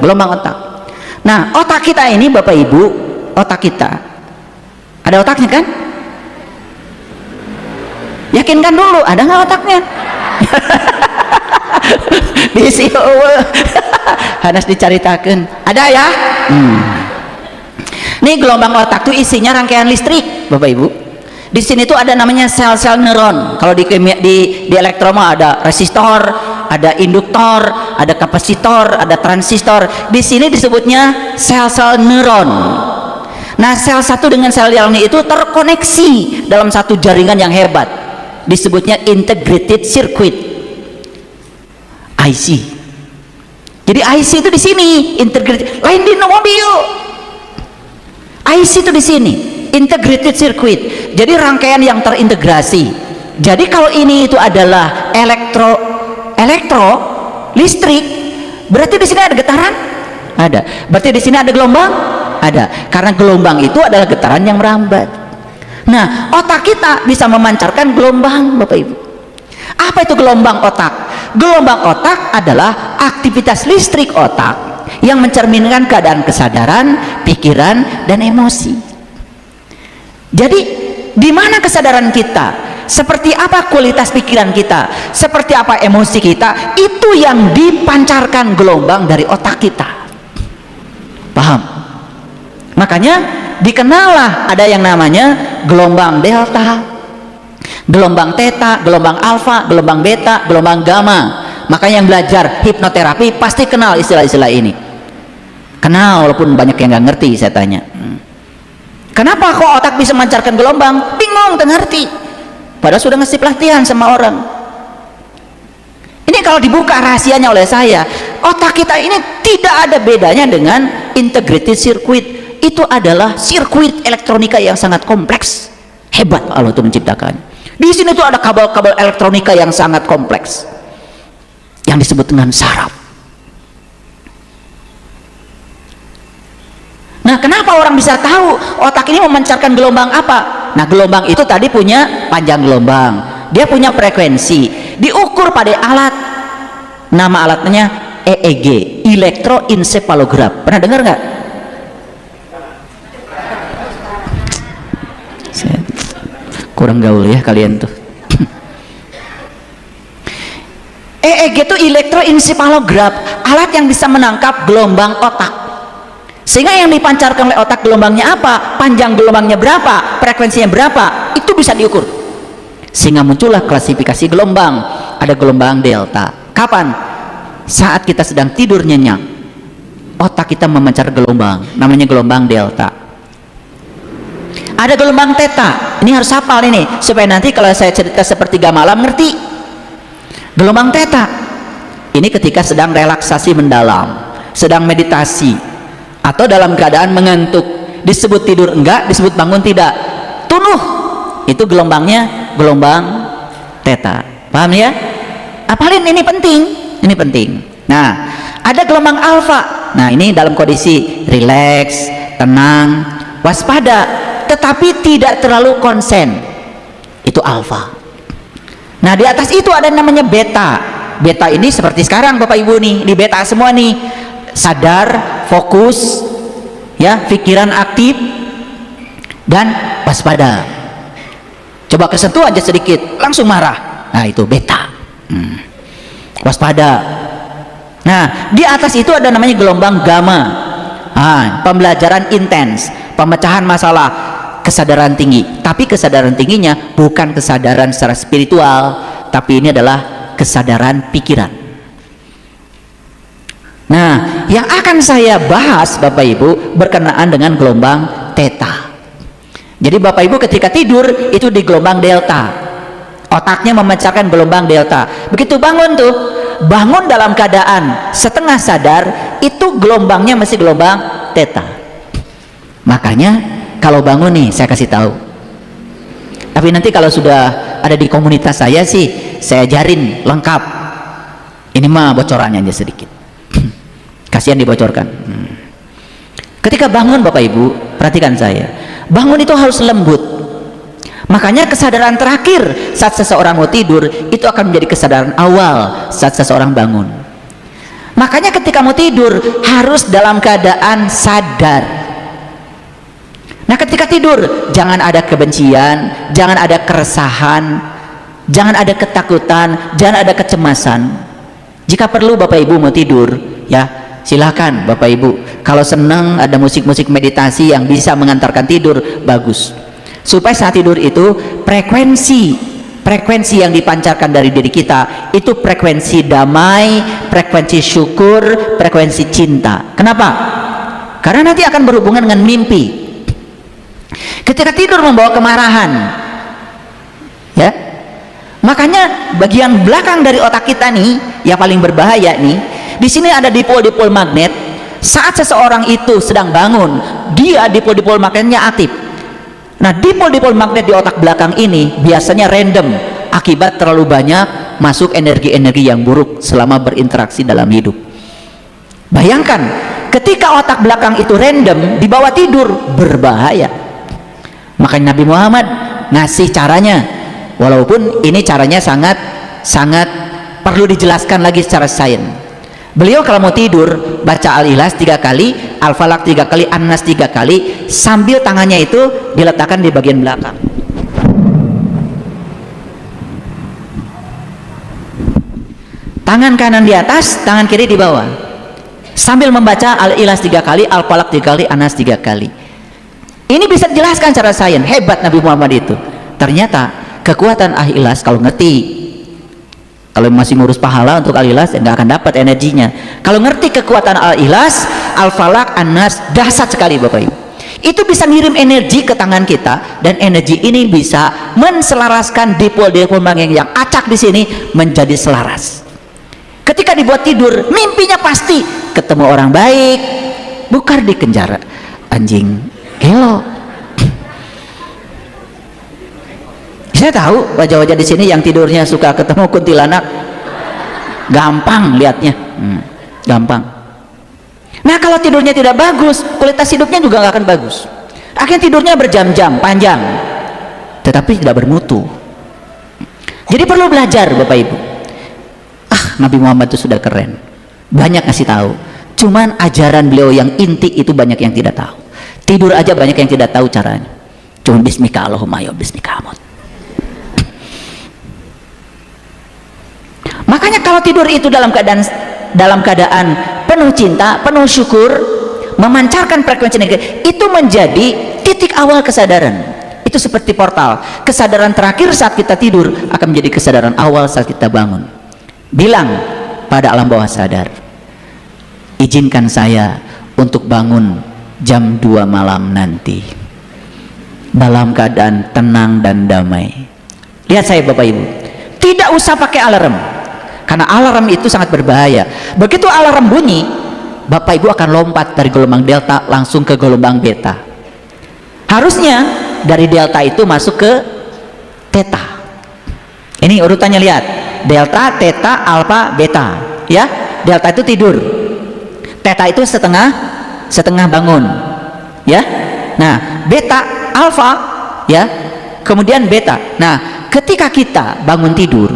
gelombang otak. Nah, otak kita ini Bapak Ibu, otak kita ada otaknya kan? Yakinkan dulu, ada nggak otaknya? Bisi Hanas dicaritakan, ada ya? Nih gelombang otak tuh isinya rangkaian listrik, Bapak Ibu. Di sini tuh ada namanya sel-sel neuron. Kalau di elektroma ada resistor, ada induktor, ada kapasitor, ada transistor. Di sini disebutnya sel-sel neuron. Nah, sel satu dengan sel yang lain itu terkoneksi dalam satu jaringan yang hebat. Disebutnya integrated circuit, IC. Jadi IC itu di sini, integrated. Lain di mobil. IC itu di sini, integrated circuit. Jadi rangkaian yang terintegrasi. Jadi kalau ini itu adalah elektro listrik, berarti di sini ada getaran? Ada. Berarti di sini ada gelombang? Ada. Karena gelombang itu adalah getaran yang merambat. Nah, otak kita bisa memancarkan gelombang, Bapak Ibu. Apa itu gelombang otak? Gelombang otak adalah aktivitas listrik otak yang mencerminkan keadaan kesadaran, pikiran, dan emosi. Jadi, di mana kesadaran kita? Seperti apa kualitas pikiran kita? Seperti apa emosi kita? Itu yang dipancarkan gelombang dari otak kita. Paham? Makanya dikenallah ada yang namanya gelombang delta, gelombang theta, gelombang alfa, gelombang beta, gelombang gamma. Makanya yang belajar hipnoterapi pasti kenal istilah-istilah ini. Kenal, walaupun banyak yang nggak ngerti. Saya tanya, kenapa kok otak bisa memancarkan gelombang? Bingung, tak ngerti. Padahal sudah ngasih pelatihan sama orang. Ini kalau dibuka rahasianya oleh saya, otak kita ini tidak ada bedanya dengan integrated circuit. Itu adalah sirkuit elektronika yang sangat kompleks. Hebat Allah itu menciptakan. Di sini tuh ada kabel-kabel elektronika yang sangat kompleks, yang disebut dengan saraf. Nah, kenapa orang bisa tahu otak ini memancarkan gelombang apa? Nah, gelombang itu tadi punya panjang gelombang, dia punya frekuensi, diukur pada alat. Nama alatnya EEG, elektroencephalograph. Pernah dengar nggak? Kurang gaul ya kalian tuh. EEG itu elektroencephalograph, alat yang bisa menangkap gelombang otak. Sehingga yang dipancarkan oleh otak gelombangnya apa, panjang gelombangnya berapa, frekuensinya berapa, itu bisa diukur. Sehingga muncullah klasifikasi gelombang. Ada gelombang delta. Kapan? Saat kita sedang tidur nyenyak, otak kita memancar gelombang, namanya gelombang delta. Ada gelombang theta. Ini harus hafal ini supaya nanti kalau saya cerita sepertiga malam ngerti. Gelombang theta ini ketika sedang relaksasi mendalam, sedang meditasi, atau dalam keadaan mengantuk. Disebut tidur enggak, disebut bangun tidak. Tunuh, itu gelombangnya gelombang theta. Paham ya? Apalin, ini penting. Ini penting. Nah, ada gelombang alfa. Nah, ini dalam kondisi rileks, tenang, waspada, tetapi tidak terlalu konsen. Itu alfa. Nah, di atas itu ada namanya beta. Beta ini seperti sekarang Bapak Ibu nih, di beta semua nih. Sadar, fokus, ya, pikiran aktif, dan waspada. Coba kesentuh aja sedikit, langsung marah. Nah, itu beta. Waspada. Nah, di atas itu ada namanya gelombang gamma. Pembelajaran intens, pemecahan masalah, kesadaran tinggi. Tapi kesadaran tingginya bukan kesadaran secara spiritual, tapi ini adalah kesadaran pikiran. Nah, yang akan saya bahas Bapak Ibu berkenaan dengan gelombang theta. Jadi Bapak Ibu ketika tidur itu di gelombang delta, otaknya memancarkan gelombang delta. Begitu bangun tuh, bangun dalam keadaan setengah sadar, itu gelombangnya masih gelombang theta. Makanya kalau bangun nih saya kasih tahu. Tapi nanti kalau sudah ada di komunitas saya sih saya ajarin lengkap. Ini mah bocorannya aja sedikit. Kasihan dibocorkan. Ketika bangun Bapak Ibu, perhatikan saya, bangun itu harus lembut. Makanya kesadaran terakhir saat seseorang mau tidur itu akan menjadi kesadaran awal saat seseorang bangun. Makanya ketika mau tidur harus dalam keadaan sadar. Nah, ketika tidur jangan ada kebencian, jangan ada keresahan, jangan ada ketakutan, jangan ada kecemasan. Jika perlu Bapak Ibu mau tidur, ya silakan Bapak Ibu. Kalau senang ada musik-musik meditasi yang bisa mengantarkan tidur, bagus. Supaya saat tidur itu frekuensi yang dipancarkan dari diri kita itu frekuensi damai, frekuensi syukur, frekuensi cinta. Kenapa? Karena nanti akan berhubungan dengan mimpi. Ketika tidur membawa kemarahan, ya, makanya bagian belakang dari otak kita nih yang paling berbahaya nih. Di sini ada dipol-dipol magnet. Saat seseorang itu sedang bangun, dia dipol-dipol magnetnya aktif. Nah, dipol-dipol magnet di otak belakang ini biasanya random akibat terlalu banyak masuk energi-energi yang buruk selama berinteraksi dalam hidup. Bayangkan ketika otak belakang itu random dibawa tidur, berbahaya. Makanya Nabi Muhammad ngasih caranya, walaupun ini caranya sangat perlu dijelaskan lagi secara sains. Beliau kalau mau tidur baca Al-Ikhlas 3 kali, Al-Falaq 3 kali, An-Nas 3 kali, sambil tangannya itu diletakkan di bagian belakang. Tangan kanan di atas, tangan kiri di bawah, sambil membaca Al-Ikhlas 3 kali, Al-Falaq 3 kali, An-Nas 3 kali. Ini bisa dijelaskan secara sains. Hebat Nabi Muhammad itu. Ternyata kekuatan Al-Ikhlas kalau ngerti, kalau masih ngurus pahala untuk Al-Ikhlas, nggak akan dapat energinya. Kalau ngerti kekuatan Al-Ikhlas, Al-Falaq, An-Nas, dahsyat sekali Bapak Ibu. Itu bisa ngirim energi ke tangan kita, dan energi ini bisa menselaraskan dipol-dipol magnet yang acak di sini menjadi selaras. Ketika dibuat tidur, mimpinya pasti ketemu orang baik, bukan dikenjara anjing gelo. Saya tahu wajah-wajah di sini yang tidurnya suka ketemu kuntilanak, gampang lihatnya, gampang. Nah, kalau tidurnya tidak bagus, kualitas hidupnya juga nggak akan bagus. Akhirnya tidurnya berjam-jam panjang, tetapi tidak bermutu. Jadi perlu belajar Bapak Ibu. Nabi Muhammad itu sudah keren, banyak ngasih tahu. Cuman ajaran beliau yang inti itu banyak yang tidak tahu. Tidur aja banyak yang tidak tahu caranya. Cuma bismika Allahumma ya bismika amut. Makanya kalau tidur itu dalam keadaan penuh cinta, penuh syukur, memancarkan frekuensi negatif, itu menjadi titik awal kesadaran. Itu seperti portal. Kesadaran terakhir saat kita tidur akan menjadi kesadaran awal saat kita bangun. Bilang pada alam bawah sadar, izinkan saya untuk bangun jam 2 malam nanti dalam keadaan tenang dan damai. Lihat saya Bapak Ibu, tidak usah pakai alarm, karena alarm itu sangat berbahaya. Begitu alarm bunyi, Bapak Ibu akan lompat dari gelombang delta langsung ke gelombang beta. Harusnya dari delta itu masuk ke theta. Ini urutannya, lihat, delta, theta, alpha, beta, ya. Delta itu tidur, theta itu setengah bangun, ya. Nah, beta, alpha, ya, kemudian beta. Nah, ketika kita bangun tidur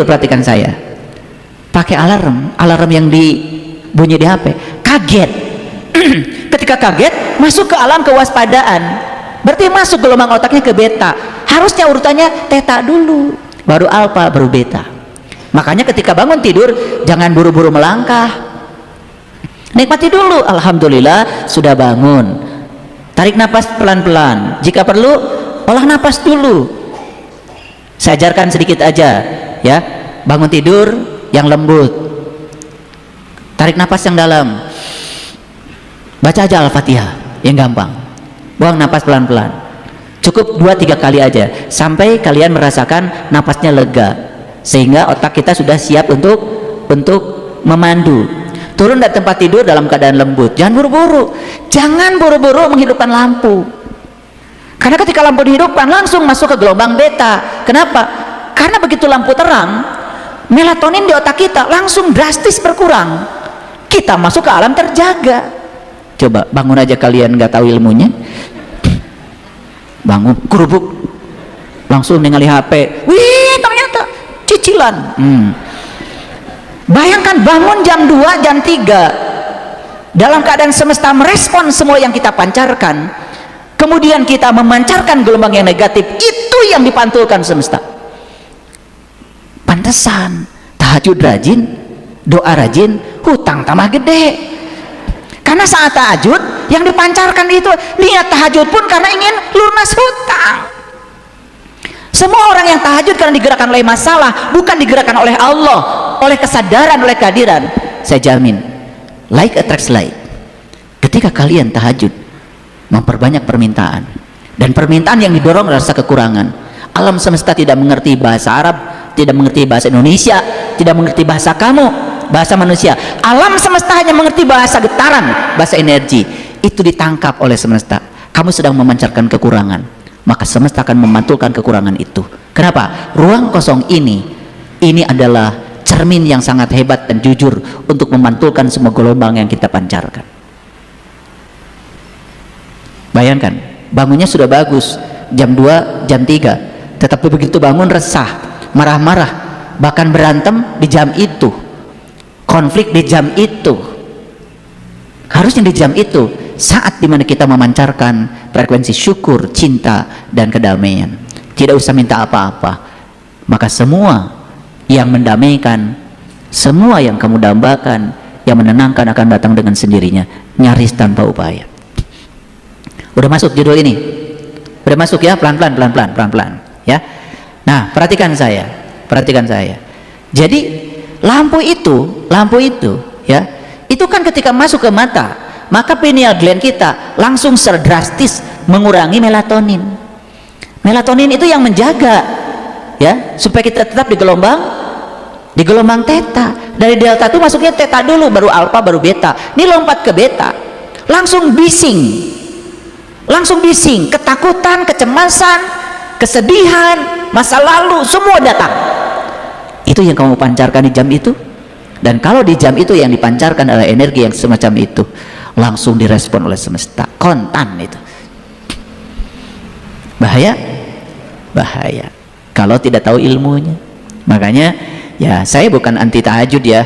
perhatikan saya, pakai alarm yang bunyi di HP, kaget. Ketika kaget, masuk ke alam kewaspadaan, berarti masuk gelombang otaknya ke beta. Harusnya urutannya theta dulu, baru alpha, baru beta. Makanya ketika bangun tidur jangan buru-buru melangkah, nikmati dulu. Alhamdulillah sudah bangun, tarik nafas pelan-pelan, jika perlu olah nafas dulu. Saya ajarkan sedikit aja, ya. Bangun tidur yang lembut, tarik nafas yang dalam, baca aja Al-Fatihah yang gampang, buang nafas pelan-pelan, cukup 2-3 kali aja sampai kalian merasakan napasnya lega, sehingga otak kita sudah siap untuk memandu. Turun dari tempat tidur dalam keadaan lembut, jangan buru-buru menghidupkan lampu, karena ketika lampu dihidupkan langsung masuk ke gelombang beta. Kenapa? Karena begitu lampu terang, melatonin di otak kita langsung drastis berkurang, kita masuk ke alam terjaga. Coba bangun aja, kalian nggak tahu ilmunya, bangun kerubuk langsung ningali HP, wih ternyata cicilan, Bayangkan bangun jam 2, jam 3, dalam keadaan semesta merespon semua yang kita pancarkan, kemudian kita memancarkan gelombang yang negatif, itu yang dipantulkan semesta. Pantesan tahajud rajin, doa rajin, hutang tambah gede. Karena saat tahajud yang dipancarkan itu niat tahajud pun karena ingin lunas hutang. Semua orang yang tahajud karena digerakkan oleh masalah, bukan digerakkan oleh Allah, oleh kesadaran, oleh kehadiran. Saya jamin, like attracts like. Ketika kalian tahajud, memperbanyak permintaan, dan permintaan yang didorong rasa kekurangan. Alam semesta tidak mengerti bahasa Arab, tidak mengerti bahasa Indonesia, tidak mengerti bahasa kamu, bahasa manusia. Alam semesta hanya mengerti bahasa getaran, bahasa energi. Itu ditangkap oleh semesta. Kamu sedang memancarkan kekurangan, maka semesta akan memantulkan kekurangan itu. Kenapa? Ruang kosong ini adalah cermin yang sangat hebat dan jujur untuk memantulkan semua gelombang yang kita pancarkan. Bayangkan, bangunnya sudah bagus, jam 2, jam 3, tetapi begitu bangun resah, marah-marah, bahkan berantem di jam itu, konflik di jam itu. Harusnya di jam itu, saat dimana kita memancarkan frekuensi syukur, cinta, dan kedamaian. Tidak usah minta apa-apa, maka semua yang mendamaikan, semua yang kamu dambakan, yang menenangkan akan datang dengan sendirinya, nyaris tanpa upaya. Udah masuk judul ini? Udah masuk ya? Pelan-pelan ya. Nah, perhatikan saya. Jadi lampu itu ya, itu kan ketika masuk ke mata, maka pineal gland kita langsung secara drastis mengurangi melatonin. Melatonin itu yang menjaga ya, supaya kita tetap di gelombang theta. Dari delta itu masuknya theta dulu, baru alpha, baru beta. Ini lompat ke beta, langsung bising, ketakutan, kecemasan, kesedihan, masa lalu, semua datang. Itu yang kamu pancarkan di jam itu. Dan kalau di jam itu yang dipancarkan adalah energi yang semacam itu, langsung direspon oleh semesta, kontan itu. Bahaya kalau tidak tahu ilmunya. Makanya ya, saya bukan anti tahajud ya.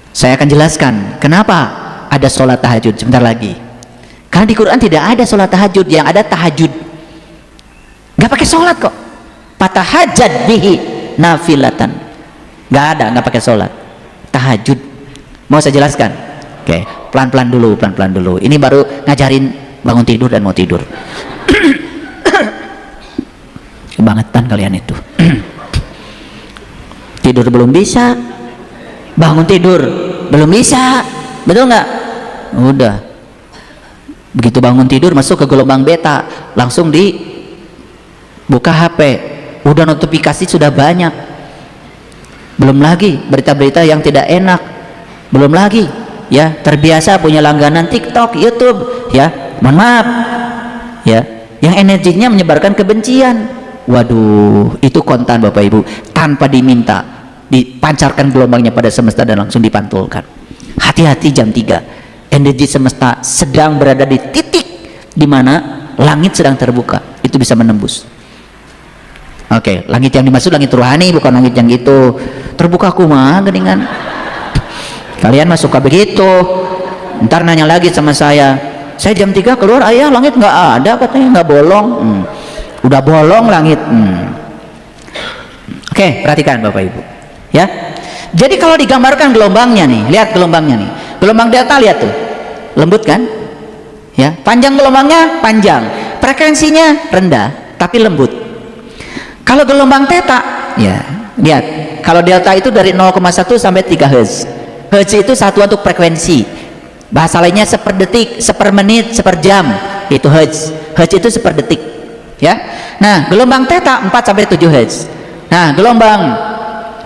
Saya akan jelaskan kenapa ada sholat tahajud sebentar lagi. Karena di Quran tidak ada sholat tahajud, yang ada tahajud. Nggak pakai sholat kok. Patahajat bihi nafilatan. Nggak pakai sholat. Tahajud. Mau saya jelaskan? Oke, pelan-pelan dulu. Ini baru ngajarin bangun tidur dan mau tidur. Kebangetan kalian itu. Tidur belum bisa, bangun tidur belum bisa, betul nggak? Udah. Begitu bangun tidur masuk ke gelombang beta, langsung buka HP, udah notifikasi sudah banyak, belum lagi berita-berita yang tidak enak, belum lagi ya terbiasa punya langganan TikTok, YouTube ya, mohon maaf ya, yang energinya menyebarkan kebencian. Waduh, itu kontan Bapak Ibu, tanpa diminta dipancarkan gelombangnya pada semesta dan langsung dipantulkan. Hati-hati jam 3, energi semesta sedang berada di titik di mana langit sedang terbuka, itu bisa menembus. Oke, langit yang dimaksud langit rohani, bukan langit yang itu terbuka kumaha geningan. Kalian masuk ke begitu, ntar nanya lagi sama saya jam 3 keluar, ayah langit nggak ada katanya, nggak bolong. Udah bolong langit. Oke, perhatikan Bapak Ibu ya. Jadi kalau digambarkan gelombangnya nih, lihat gelombangnya nih, gelombang delta, lihat tuh, lembut kan ya, panjang gelombangnya panjang, frekuensinya rendah tapi lembut. Kalau gelombang theta ya, lihat, kalau delta itu dari 0,1 sampai 3 Hz. Hz itu satuan untuk frekuensi, bahasa lainnya seperdetik, sepermenit, seperjam, itu Hz. Hz itu seperdetik ya. Nah, gelombang theta 4 sampai 7 Hz. Nah, gelombang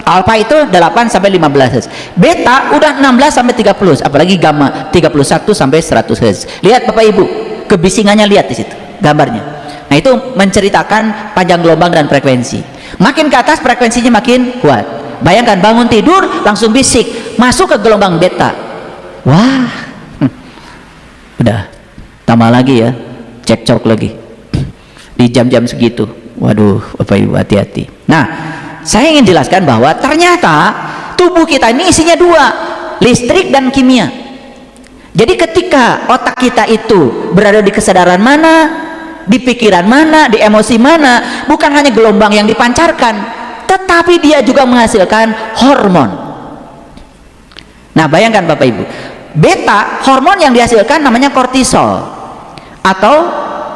alpha itu 8 sampai 15 Hz. Beta udah 16 sampai 30, apalagi gamma 31 sampai 100 Hz. Lihat Bapak Ibu, kebisingannya, lihat di situ gambarnya. Nah, itu menceritakan panjang gelombang dan frekuensi. Makin ke atas frekuensinya makin kuat. Bayangkan bangun tidur langsung bisik, masuk ke gelombang beta. Wah. Udah tambah lagi ya, cekcok lagi di jam-jam segitu. Waduh Bapak Ibu, hati-hati. Nah, saya ingin jelaskan bahwa ternyata tubuh kita ini isinya dua, listrik dan kimia. Jadi ketika otak kita itu berada di kesadaran mana, di pikiran mana, di emosi mana, bukan hanya gelombang yang dipancarkan, tetapi dia juga menghasilkan hormon. Nah bayangkan Bapak Ibu, beta, hormon yang dihasilkan namanya kortisol atau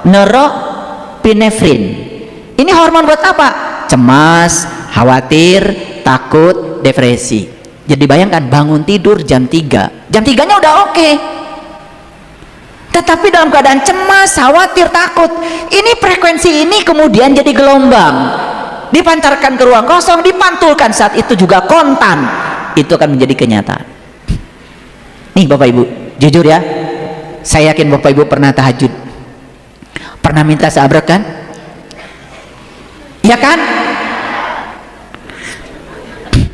norepinefrin. Ini hormon buat apa? Cemas, khawatir, takut, depresi. Jadi bayangkan bangun tidur jam 3, jam 3 nya udah oke, tetapi dalam keadaan cemas, khawatir, takut, ini frekuensi ini kemudian jadi gelombang, dipancarkan ke ruang kosong, dipantulkan saat itu juga kontan, itu akan menjadi kenyataan. Nih Bapak Ibu, jujur ya, saya yakin Bapak Ibu pernah tahajud, pernah minta sahabat kan? Ya kan?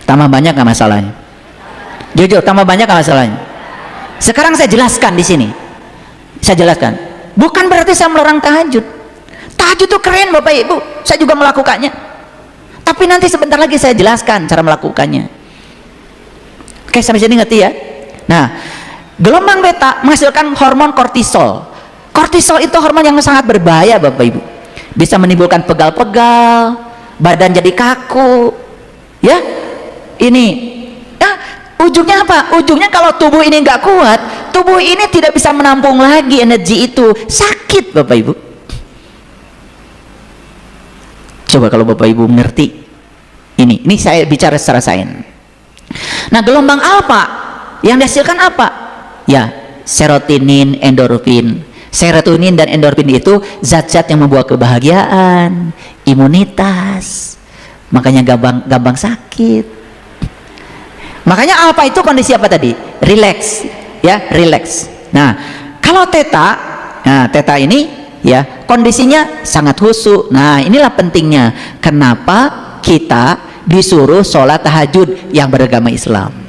Tambah banyak nggak masalahnya? Jujur, tambah banyak nggak masalahnya? Sekarang saya jelaskan di sini. Saya jelaskan, bukan berarti saya melarang tahajud. Tahajud itu keren Bapak Ibu, saya juga melakukannya. Tapi nanti sebentar lagi saya jelaskan cara melakukannya. Oke, sampai sini ngerti ya? Nah, gelombang beta menghasilkan hormon kortisol. Kortisol itu hormon yang sangat berbahaya Bapak Ibu. Bisa menimbulkan pegal-pegal, badan jadi kaku. Ya, ini. Nah, ujungnya apa? Ujungnya kalau tubuh ini nggak kuat, tubuh ini tidak bisa menampung lagi energi itu, sakit Bapak Ibu. Coba kalau Bapak Ibu mengerti ini saya bicara secara sains. Nah gelombang alfa yang dihasilkan apa? Ya serotonin, endorfin. Serotonin dan endorfin itu zat-zat yang membawa kebahagiaan, imunitas, makanya gampang sakit. Makanya alfa itu kondisi apa tadi? Relax, ya, relax. Nah, kalau theta, nah theta ini ya kondisinya sangat khusyuk. Nah, inilah pentingnya kenapa kita disuruh sholat tahajud yang beragama Islam.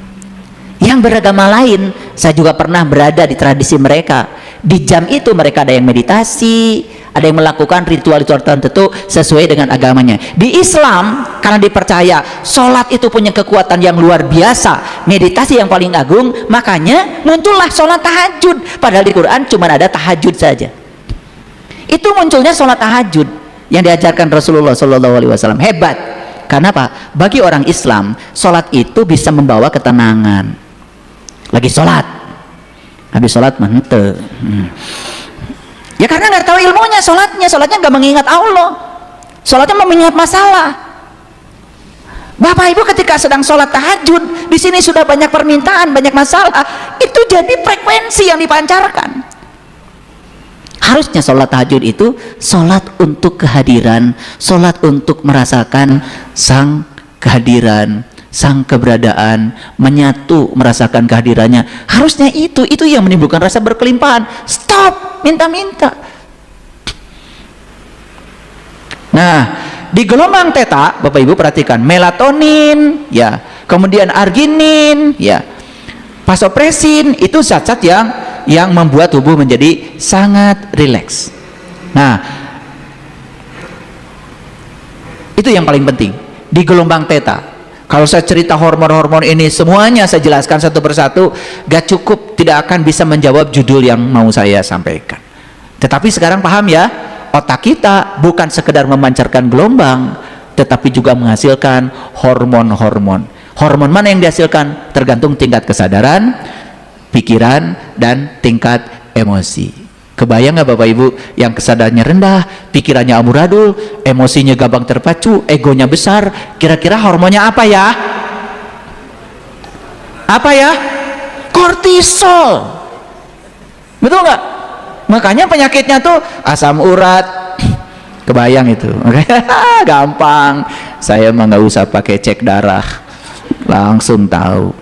Yang beragama lain, saya juga pernah berada di tradisi mereka. Di jam itu mereka ada yang meditasi, ada yang melakukan ritual-ritual tertentu sesuai dengan agamanya. Di Islam, karena dipercaya sholat itu punya kekuatan yang luar biasa, meditasi yang paling agung, makanya muncullah sholat tahajud. Padahal di Quran cuma ada tahajud saja. Itu munculnya sholat tahajud yang diajarkan Rasulullah SAW. Hebat. Karena apa? Bagi orang Islam, sholat itu bisa membawa ketenangan. Lagi sholat, habis sholat mantep. Ya karena nggak tahu ilmunya, sholatnya nggak mengingat Allah, sholatnya mengingat masalah. Bapak Ibu ketika sedang sholat tahajud, di sini sudah banyak permintaan, banyak masalah, itu jadi frekuensi yang dipancarkan. Harusnya sholat tahajud itu sholat untuk kehadiran, sholat untuk merasakan sang kehadiran, sang keberadaan, menyatu merasakan kehadirannya. Harusnya itu yang menimbulkan rasa berkelimpahan. Stop minta-minta. Nah, di gelombang theta Bapak Ibu perhatikan melatonin ya, kemudian arginin ya, vasopresin, itu zat-zat yang membuat tubuh menjadi sangat rileks. Nah, itu yang paling penting di gelombang theta. Kalau saya cerita hormon-hormon ini semuanya saya jelaskan satu persatu, gak cukup, tidak akan bisa menjawab judul yang mau saya sampaikan. Tetapi sekarang paham ya, otak kita bukan sekedar memancarkan gelombang, tetapi juga menghasilkan hormon-hormon. Hormon mana yang dihasilkan? Tergantung tingkat kesadaran, pikiran, dan tingkat emosi. Kebayang nggak Bapak Ibu yang kesadarannya rendah, pikirannya amburadul, emosinya gampang terpacu, egonya besar, kira-kira hormonnya apa ya? Apa ya? Kortisol. Betul nggak? Makanya penyakitnya tuh asam urat. Kebayang itu. Gampang. Saya mah nggak usah pakai cek darah, langsung tahu.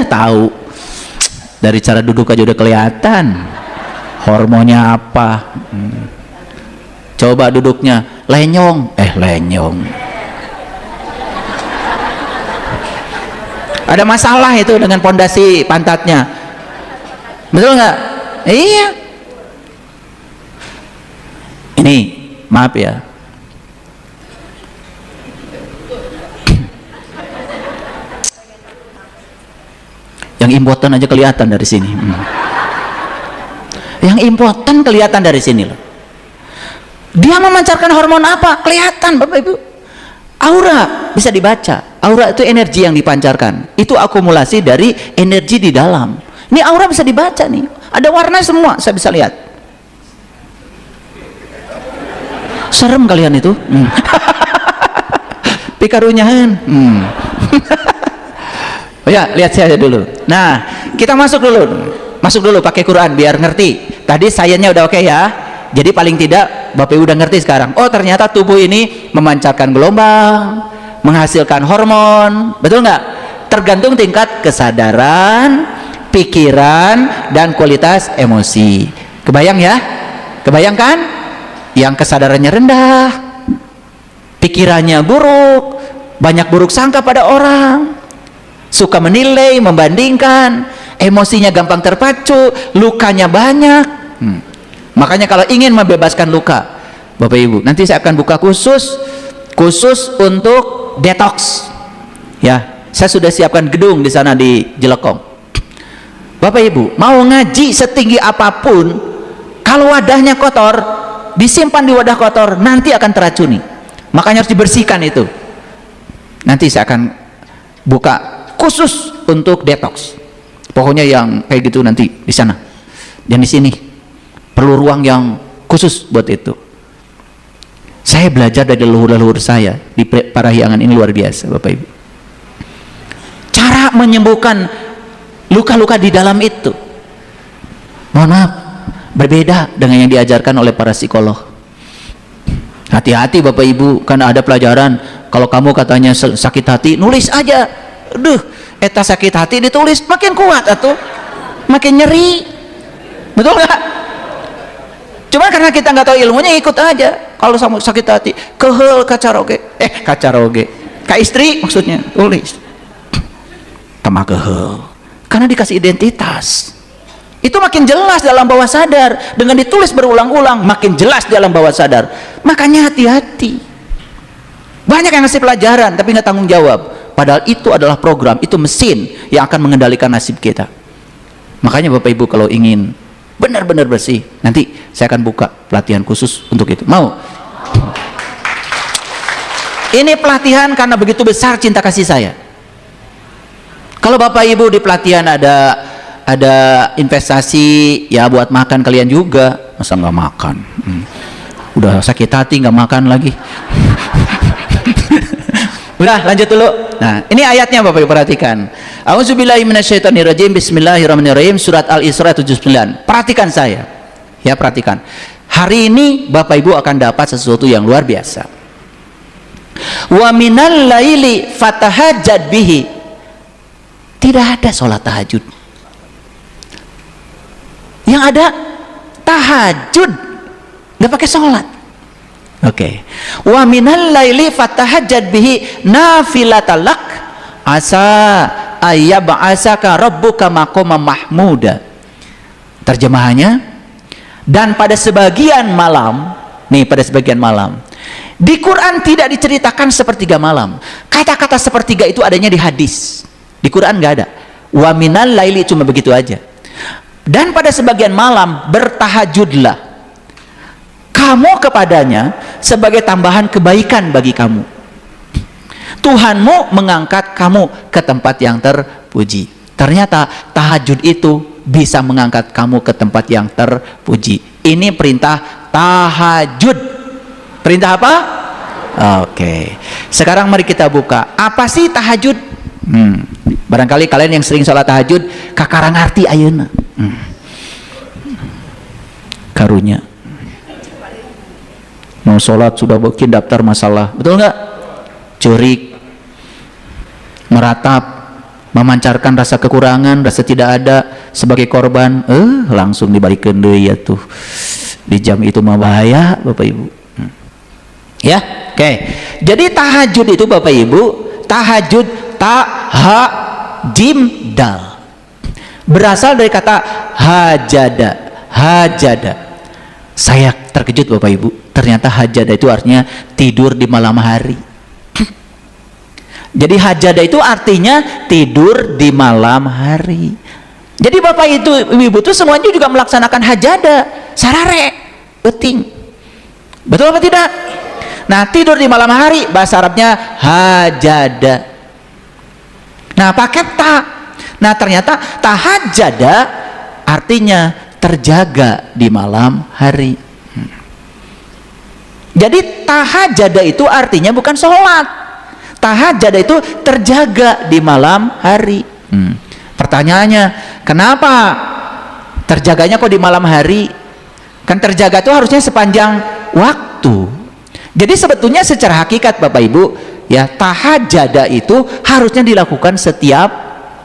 Tahu. Dari cara duduk aja udah kelihatan hormonnya apa. Coba duduknya lenyong, lenyong. Ada masalah itu dengan pondasi pantatnya. Betul nggak? Iya. Ini maaf ya. Yang impoten aja kelihatan dari sini. Yang impoten kelihatan dari sini loh. Dia memancarkan hormon apa? Kelihatan Bapak Ibu. Aura bisa dibaca. Aura itu energi yang dipancarkan. Itu akumulasi dari energi di dalam. Ini aura bisa dibaca nih. Ada warna semua, saya bisa lihat. Serem kalian itu. Pikarunyahan. Oh ya, lihat saya dulu. Nah, kita masuk dulu pakai Quran biar ngerti. Tadi sainsnya udah oke ya. Jadi paling tidak Bapak Ibu udah ngerti sekarang. Oh, ternyata tubuh ini memancarkan gelombang, menghasilkan hormon. Betul nggak? Tergantung tingkat kesadaran, pikiran, dan kualitas emosi. Kebayang ya? Kebayang kan? Yang kesadarannya rendah, pikirannya buruk, banyak buruk sangka pada orang, suka menilai, membandingkan, emosinya gampang terpacu, lukanya banyak. Makanya kalau ingin membebaskan luka, Bapak Ibu, nanti saya akan buka khusus untuk detox. Ya, saya sudah siapkan gedung di sana di Jelekong. Bapak Ibu, mau ngaji setinggi apapun, kalau wadahnya kotor, disimpan di wadah kotor, nanti akan teracuni. Makanya harus dibersihkan itu. Nanti saya akan buka khusus untuk detox. Pokoknya yang kayak gitu nanti di sana. Dan di sini perlu ruang yang khusus buat itu. Saya belajar dari leluhur-leluhur saya di Parahyangan ini luar biasa, Bapak Ibu. Cara menyembuhkan luka-luka di dalam itu, mohon maaf, berbeda dengan yang diajarkan oleh para psikolog. Hati-hati Bapak Ibu, karena ada pelajaran kalau kamu katanya sakit hati, nulis aja. Eta sakit hati ditulis, makin kuat atau makin nyeri. Betul nggak? Cuma karena kita nggak tahu ilmunya, ikut aja. Kalau sama sakit hati, kehel kacaroge, ka istri maksudnya, tulis tema kehel, karena dikasih identitas. Itu makin jelas dalam bawah sadar. Dengan ditulis berulang-ulang, makin jelas dalam bawah sadar. Makanya hati-hati. Banyak yang ngasih pelajaran tapi nggak tanggung jawab, padahal itu adalah program, itu mesin yang akan mengendalikan nasib kita. Makanya Bapak Ibu kalau ingin benar-benar bersih, nanti saya akan buka pelatihan khusus untuk itu. Mau? Ini pelatihan karena begitu besar cinta kasih saya. Kalau Bapak Ibu di pelatihan ada investasi ya buat makan kalian juga, masa nggak makan? Udah sakit hati nggak makan lagi. Udah lanjut dulu. Nah, ini ayatnya Bapak Ibu perhatikan. A'udzubillahi minasyaitonirrajim. Bismillahirrahmanirrahim. Surat Al-Isra 79. Perhatikan saya. Ya, perhatikan. Hari ini Bapak Ibu akan dapat sesuatu yang luar biasa. Wa minal laili fatahajjad bihi. Tidak ada sholat tahajud. Yang ada tahajud, nggak pakai sholat. Oke. Wa minal laili fatahajjad bihi nafilatalak asa ayyab'asaka rabbuka maqama mahmuda. Terjemahannya, dan pada sebagian malam, nih pada sebagian malam. Di Quran tidak diceritakan sepertiga malam. Kata-kata sepertiga itu adanya di hadis. Di Quran nggak ada. Wa minal laili cuma begitu aja. Dan pada sebagian malam bertahajudlah kamu kepadanya sebagai tambahan kebaikan bagi kamu. Tuhanmu mengangkat kamu ke tempat yang terpuji. Ternyata tahajud itu bisa mengangkat kamu ke tempat yang terpuji. Ini perintah tahajud. Perintah apa? Oke. Sekarang mari kita buka. Apa sih tahajud? Barangkali kalian yang sering sholat tahajud kakarang arti ayeuna. Karunya mau sholat sudah bikin daftar masalah, betul nggak? Curik, meratap, memancarkan rasa kekurangan, rasa tidak ada sebagai korban, langsung dibalikin deui ya tuh. Di jam itu mah bahaya Bapak Ibu. Ya, oke. Jadi tahajud itu Bapak Ibu, tahajud jim dal berasal dari kata hajada. Saya terkejut Bapak Ibu, ternyata hajada itu artinya tidur di malam hari. Jadi hajada itu artinya tidur di malam hari. Jadi bapak itu ibu itu semuanya juga melaksanakan hajada, sarare, beting. Betul apa tidak? Nah, tidur di malam hari bahasa Arabnya hajada. Nah, pakai ta. Nah, ternyata tahajada artinya terjaga di malam hari. Jadi tahajada itu artinya bukan sholat. Tahajada itu terjaga di malam hari. Pertanyaannya, kenapa terjaganya kok di malam hari? Kan terjaga itu harusnya sepanjang waktu. Jadi sebetulnya secara hakikat Bapak Ibu, ya, tahajada itu harusnya dilakukan setiap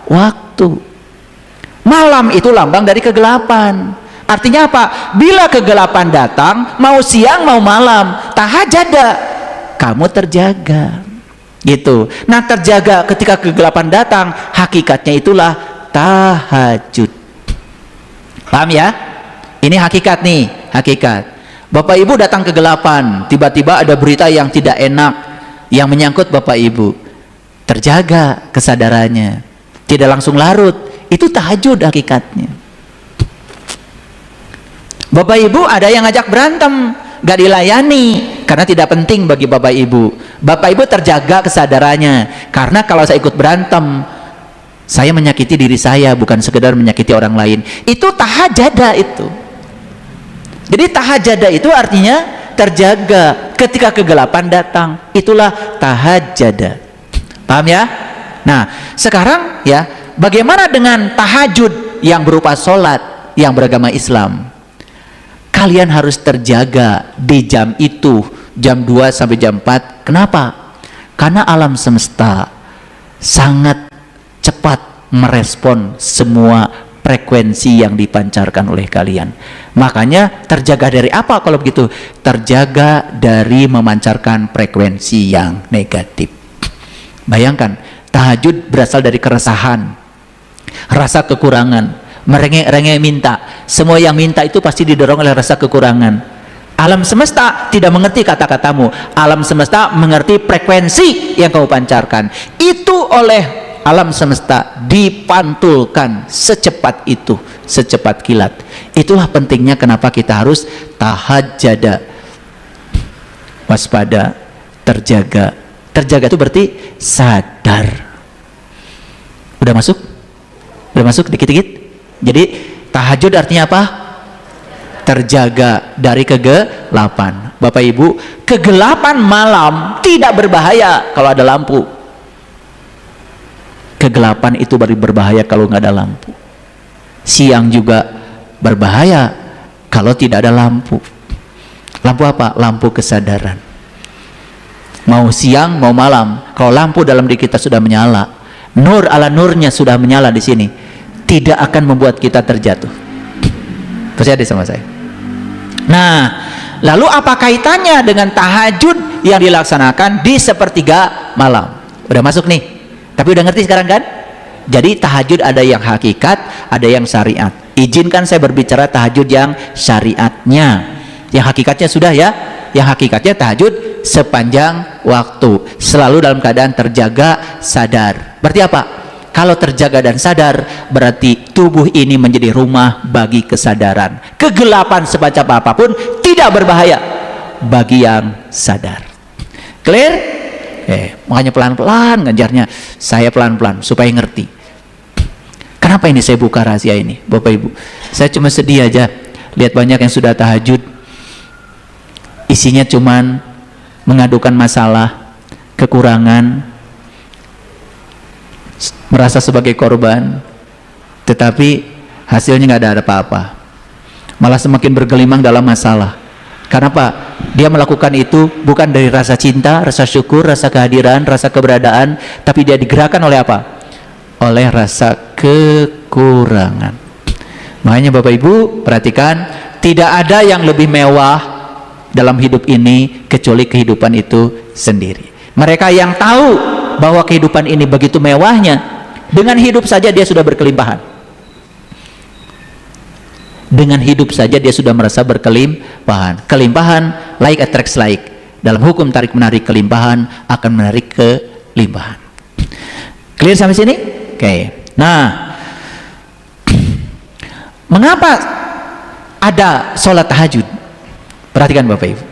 waktu. Malam itu lambang dari kegelapan. Artinya apa? Bila kegelapan datang, mau siang mau malam, tahajada, kamu terjaga. Gitu. Nah, terjaga ketika kegelapan datang, hakikatnya itulah tahajud. Paham ya? Ini hakikat nih, hakikat. Bapak Ibu datang kegelapan, tiba-tiba ada berita yang tidak enak yang menyangkut Bapak Ibu. Terjaga kesadarannya, tidak langsung larut. Itu tahajud hakikatnya. Bapak Ibu ada yang ngajak berantem, gak dilayani karena tidak penting bagi Bapak Ibu. Bapak Ibu terjaga kesadarannya, karena kalau saya ikut berantem, saya menyakiti diri saya, bukan sekedar menyakiti orang lain. Itu tahajada itu. Jadi tahajada itu artinya terjaga ketika kegelapan datang. Itulah tahajada. Paham ya? Nah, sekarang ya, bagaimana dengan tahajud yang berupa sholat yang beragama Islam? Kalian harus terjaga di jam itu, jam 2 sampai jam 4. Kenapa? Karena alam semesta sangat cepat merespon semua frekuensi yang dipancarkan oleh kalian. Makanya terjaga dari apa kalau begitu? Terjaga dari memancarkan frekuensi yang negatif. Bayangkan, tahajud berasal dari keresahan, rasa kekurangan, merengek-rengek minta. Semua yang minta itu pasti didorong oleh rasa kekurangan. Alam semesta tidak mengerti kata-katamu. Alam semesta mengerti frekuensi yang kamu pancarkan. Itu oleh alam semesta dipantulkan secepat itu, secepat kilat. Itulah pentingnya kenapa kita harus tahajada, waspada, terjaga. Terjaga itu berarti sadar. Udah masuk? Udah masuk dikit-dikit? Jadi tahajud artinya apa? Terjaga dari kegelapan. Bapak Ibu, kegelapan malam tidak berbahaya kalau ada lampu. Kegelapan itu baru berbahaya kalau nggak ada lampu. Siang juga berbahaya kalau tidak ada lampu. Lampu apa? Lampu kesadaran. Mau siang mau malam, kalau lampu dalam diri kita sudah menyala, nur ala nurnya sudah menyala di sini, tidak akan membuat kita terjatuh. Percaya deh sama saya. Nah, lalu apa kaitannya dengan tahajud yang dilaksanakan di sepertiga malam? Udah masuk nih, tapi udah ngerti sekarang kan? Jadi tahajud ada yang hakikat, ada yang syariat. Izinkan saya berbicara tahajud yang syariatnya. Yang hakikatnya sudah ya, yang hakikatnya tahajud sepanjang waktu, selalu dalam keadaan terjaga, sadar. Berarti apa? Kalau terjaga dan sadar, berarti tubuh ini menjadi rumah bagi kesadaran. Kegelapan semacam apapun tidak berbahaya bagi yang sadar. Clear? Makanya pelan-pelan ngajarnya, saya pelan-pelan supaya ngerti. Kenapa ini saya buka rahasia ini, Bapak Ibu? Saya cuma sedih aja lihat banyak yang sudah tahajud, isinya cuman mengadukan masalah, kekurangan, merasa sebagai korban, tetapi hasilnya nggak ada apa-apa, malah semakin bergelimang dalam masalah. Karena apa? Dia melakukan itu bukan dari rasa cinta, rasa syukur, rasa kehadiran, rasa keberadaan, tapi dia digerakkan oleh apa? Oleh rasa kekurangan. Makanya Bapak Ibu perhatikan, tidak ada yang lebih mewah dalam hidup ini kecuali kehidupan itu sendiri. Mereka yang tahu bahwa kehidupan ini begitu mewahnya, dengan hidup saja dia sudah berkelimpahan. Dengan hidup saja dia sudah merasa berkelimpahan. Kelimpahan like attracts like. Dalam hukum tarik menarik, kelimpahan akan menarik kelimpahan. Clear sampai sini? Oke. Nah, mengapa ada sholat tahajud? Perhatikan Bapak Ibu.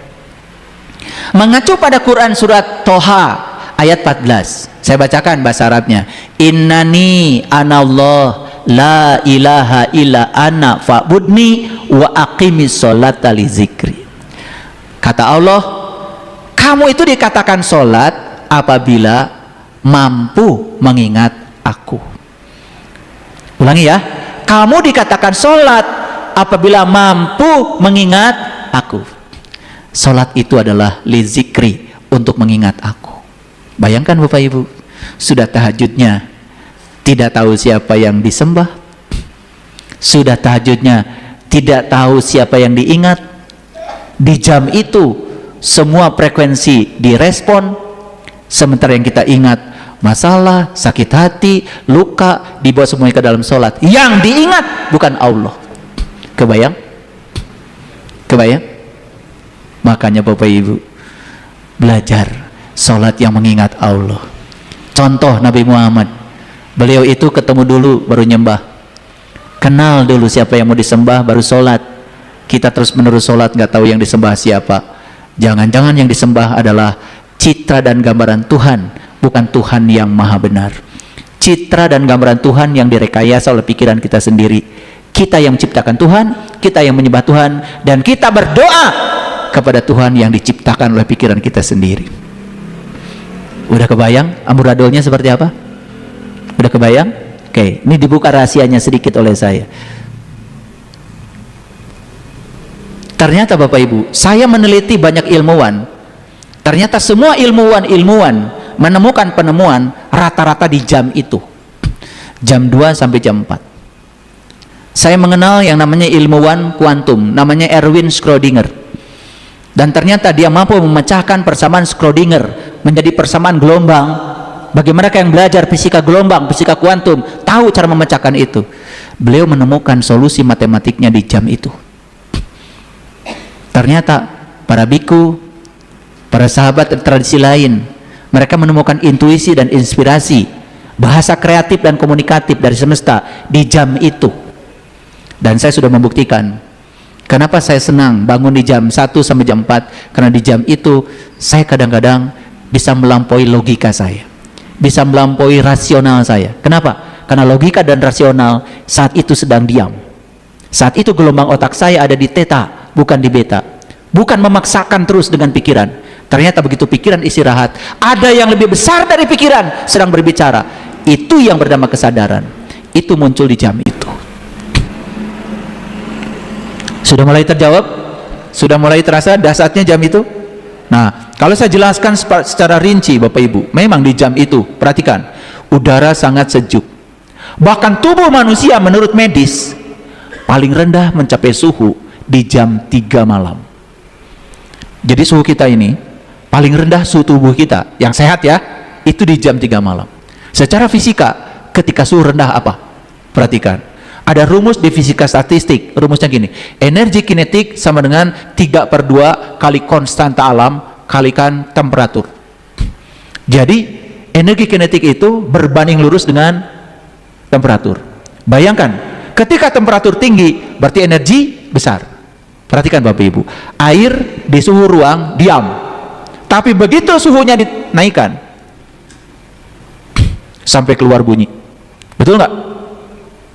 Mengacu pada Quran surat Toha ayat 14. Saya bacakan bahasa Arabnya. Innani anallah la ilaha illa ana fa'budni wa aqimis sholata li zikri. Kata Allah, kamu itu dikatakan sholat apabila mampu mengingat aku. Ulangi ya, kamu dikatakan sholat apabila mampu mengingat aku. Sholat itu adalah li zikri, untuk mengingat aku. Bayangkan Bapak Ibu, sudah tahajudnya tidak tahu siapa yang disembah, sudah tahajudnya tidak tahu siapa yang diingat. Di jam itu semua frekuensi direspon, sementara yang kita ingat masalah, sakit hati, luka, dibawa semuanya ke dalam sholat. Yang diingat bukan Allah. Kebayang? Kebayang? Makanya Bapak Ibu, belajar sholat yang mengingat Allah. Contoh Nabi Muhammad, beliau itu ketemu dulu baru nyembah, kenal dulu siapa yang mau disembah baru sholat. Kita terus menerus sholat nggak tahu yang disembah siapa. Jangan-jangan yang disembah adalah citra dan gambaran Tuhan, bukan Tuhan yang maha benar. Citra dan gambaran Tuhan yang direkayasa oleh pikiran kita sendiri. Kita yang menciptakan Tuhan, kita yang menyembah Tuhan, dan kita berdoa kepada Tuhan yang diciptakan oleh pikiran kita sendiri. Udah kebayang amburadulnya seperti apa? Udah kebayang? Oke, ini dibuka rahasianya sedikit oleh saya. Ternyata Bapak Ibu, saya meneliti banyak ilmuwan. Ternyata semua ilmuwan menemukan penemuan rata-rata di jam itu. Jam 2 sampai jam 4. Saya mengenal yang namanya ilmuwan kuantum, namanya Erwin Schrödinger. Dan ternyata dia mampu memecahkan persamaan Schrödinger menjadi persamaan gelombang. Bagi mereka yang belajar fisika gelombang, fisika kuantum, tahu cara memecahkan itu. Beliau menemukan solusi matematiknya di jam itu. Ternyata para biku, para sahabat tradisi lain, mereka menemukan intuisi dan inspirasi, bahasa kreatif dan komunikatif dari semesta di jam itu. Dan saya sudah membuktikan. Kenapa saya senang bangun di jam 1 sampai jam 4? Karena di jam itu saya kadang-kadang bisa melampaui logika saya, bisa melampaui rasional saya. Kenapa? Karena logika dan rasional saat itu sedang diam. Saat itu gelombang otak saya ada di theta, bukan di beta. Bukan memaksakan terus dengan pikiran. Ternyata begitu pikiran istirahat, ada yang lebih besar dari pikiran sedang berbicara. Itu yang bernama kesadaran. Itu muncul di jam itu. Sudah mulai terjawab? Sudah mulai terasa dahsyatnya jam itu? Nah, kalau saya jelaskan secara rinci Bapak Ibu, memang di jam itu, perhatikan, udara sangat sejuk. Bahkan tubuh manusia menurut medis paling rendah mencapai suhu di jam 3 malam. Jadi suhu kita ini paling rendah, suhu tubuh kita yang sehat ya, itu di jam 3 malam. Secara fisika, ketika suhu rendah apa? Perhatikan, ada rumus di fisika statistik. Rumusnya gini, energi kinetik sama dengan 3/2 kali konstanta alam kalikan temperatur. Jadi energi kinetik itu berbanding lurus dengan temperatur. Bayangkan, ketika temperatur tinggi berarti energi besar. Perhatikan Bapak Ibu, air di suhu ruang diam, tapi begitu suhunya dinaikkan sampai keluar bunyi. Betul nggak?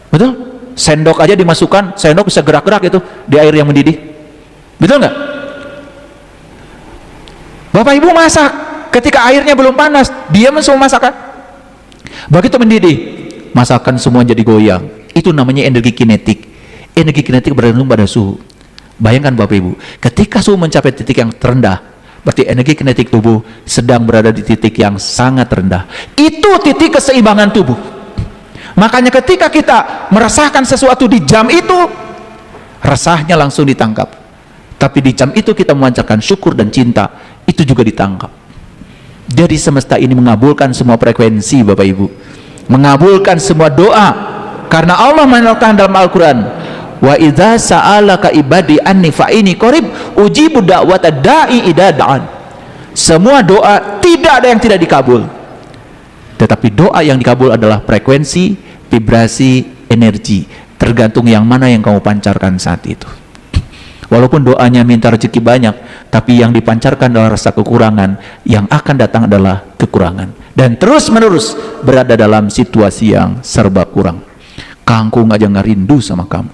Betul? Sendok aja dimasukkan, sendok bisa gerak-gerak itu di air yang mendidih. Betul nggak? Bapak Ibu masak, ketika airnya belum panas, diam semua masakan. Begitu mendidih, masakan semua jadi goyang. Itu namanya energi kinetik. Energi kinetik bergantung pada suhu. Bayangkan Bapak Ibu, ketika suhu mencapai titik yang terendah, berarti energi kinetik tubuh sedang berada di titik yang sangat rendah. Itu titik keseimbangan tubuh. Makanya ketika kita merasakan sesuatu di jam itu, resahnya langsung ditangkap. Tapi di jam itu kita memancarkan syukur dan cinta, itu juga ditangkap. Jadi semesta ini mengabulkan semua frekuensi Bapak Ibu, mengabulkan semua doa. Karena Allah menyatakan dalam Al-Quran, wa idza sa'alaka ibadi anni fa inni qarib ujibu da'wata da'i idza da'an. Semua doa tidak ada yang tidak dikabul. Tetapi doa yang dikabul adalah frekuensi, vibrasi, energi, tergantung yang mana yang kamu pancarkan saat itu. Walaupun doanya minta rezeki banyak, tapi yang dipancarkan adalah rasa kekurangan, yang akan datang adalah kekurangan. Dan terus menerus berada dalam situasi yang serba kurang. Kangkung aja nggak rindu sama kamu.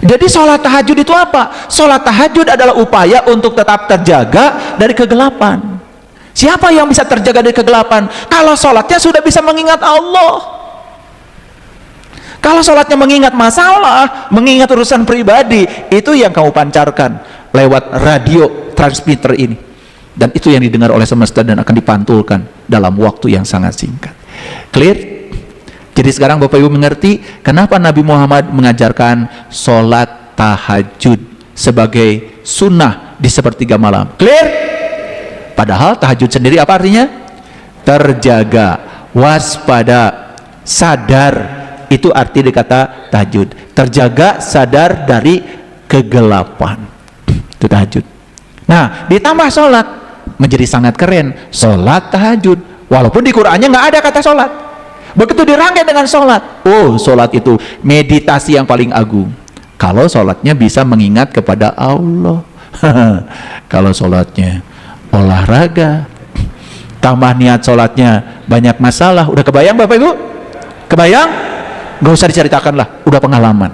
Jadi sholat tahajud itu apa? Sholat tahajud adalah upaya untuk tetap terjaga dari kegelapan. Siapa yang bisa terjaga dari kegelapan? Kalau sholatnya sudah bisa mengingat Allah. Kalau sholatnya mengingat masalah, mengingat urusan pribadi, itu yang kamu pancarkan lewat radio transmitter ini. Dan itu yang didengar oleh semesta dan akan dipantulkan dalam waktu yang sangat singkat. Clear? Jadi sekarang Bapak Ibu mengerti kenapa Nabi Muhammad mengajarkan sholat tahajud sebagai sunnah di sepertiga malam. Clear? Padahal tahajud sendiri apa artinya? Terjaga, waspada, sadar. Itu arti dari kata tahajud. Terjaga, sadar dari kegelapan. Itu tahajud. Nah, ditambah sholat menjadi sangat keren. Sholat tahajud. Walaupun di Qur'annya nggak ada kata sholat. Begitu dirangkai dengan sholat. Oh, sholat itu meditasi yang paling agung. Kalau sholatnya bisa mengingat kepada Allah. Kalau sholatnya olahraga, tambah niat sholatnya banyak masalah. Udah kebayang Bapak Ibu? Kebayang? Gak usah diceritakan lah, udah pengalaman.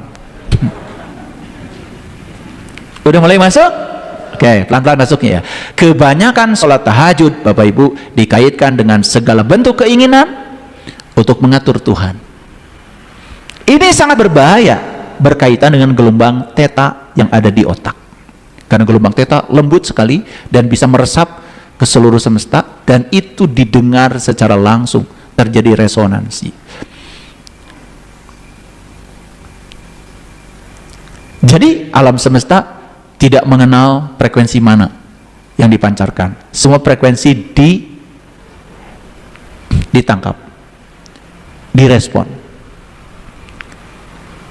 Udah mulai masuk? Oke, pelan-pelan masuknya ya. Kebanyakan sholat tahajud Bapak Ibu dikaitkan dengan segala bentuk keinginan untuk mengatur Tuhan. Ini sangat berbahaya berkaitan dengan gelombang theta yang ada di otak. Karena gelombang theta lembut sekali dan bisa meresap ke seluruh semesta, dan itu didengar secara langsung, terjadi resonansi. Jadi alam semesta tidak mengenal frekuensi mana yang dipancarkan. Semua frekuensi ditangkap, direspon.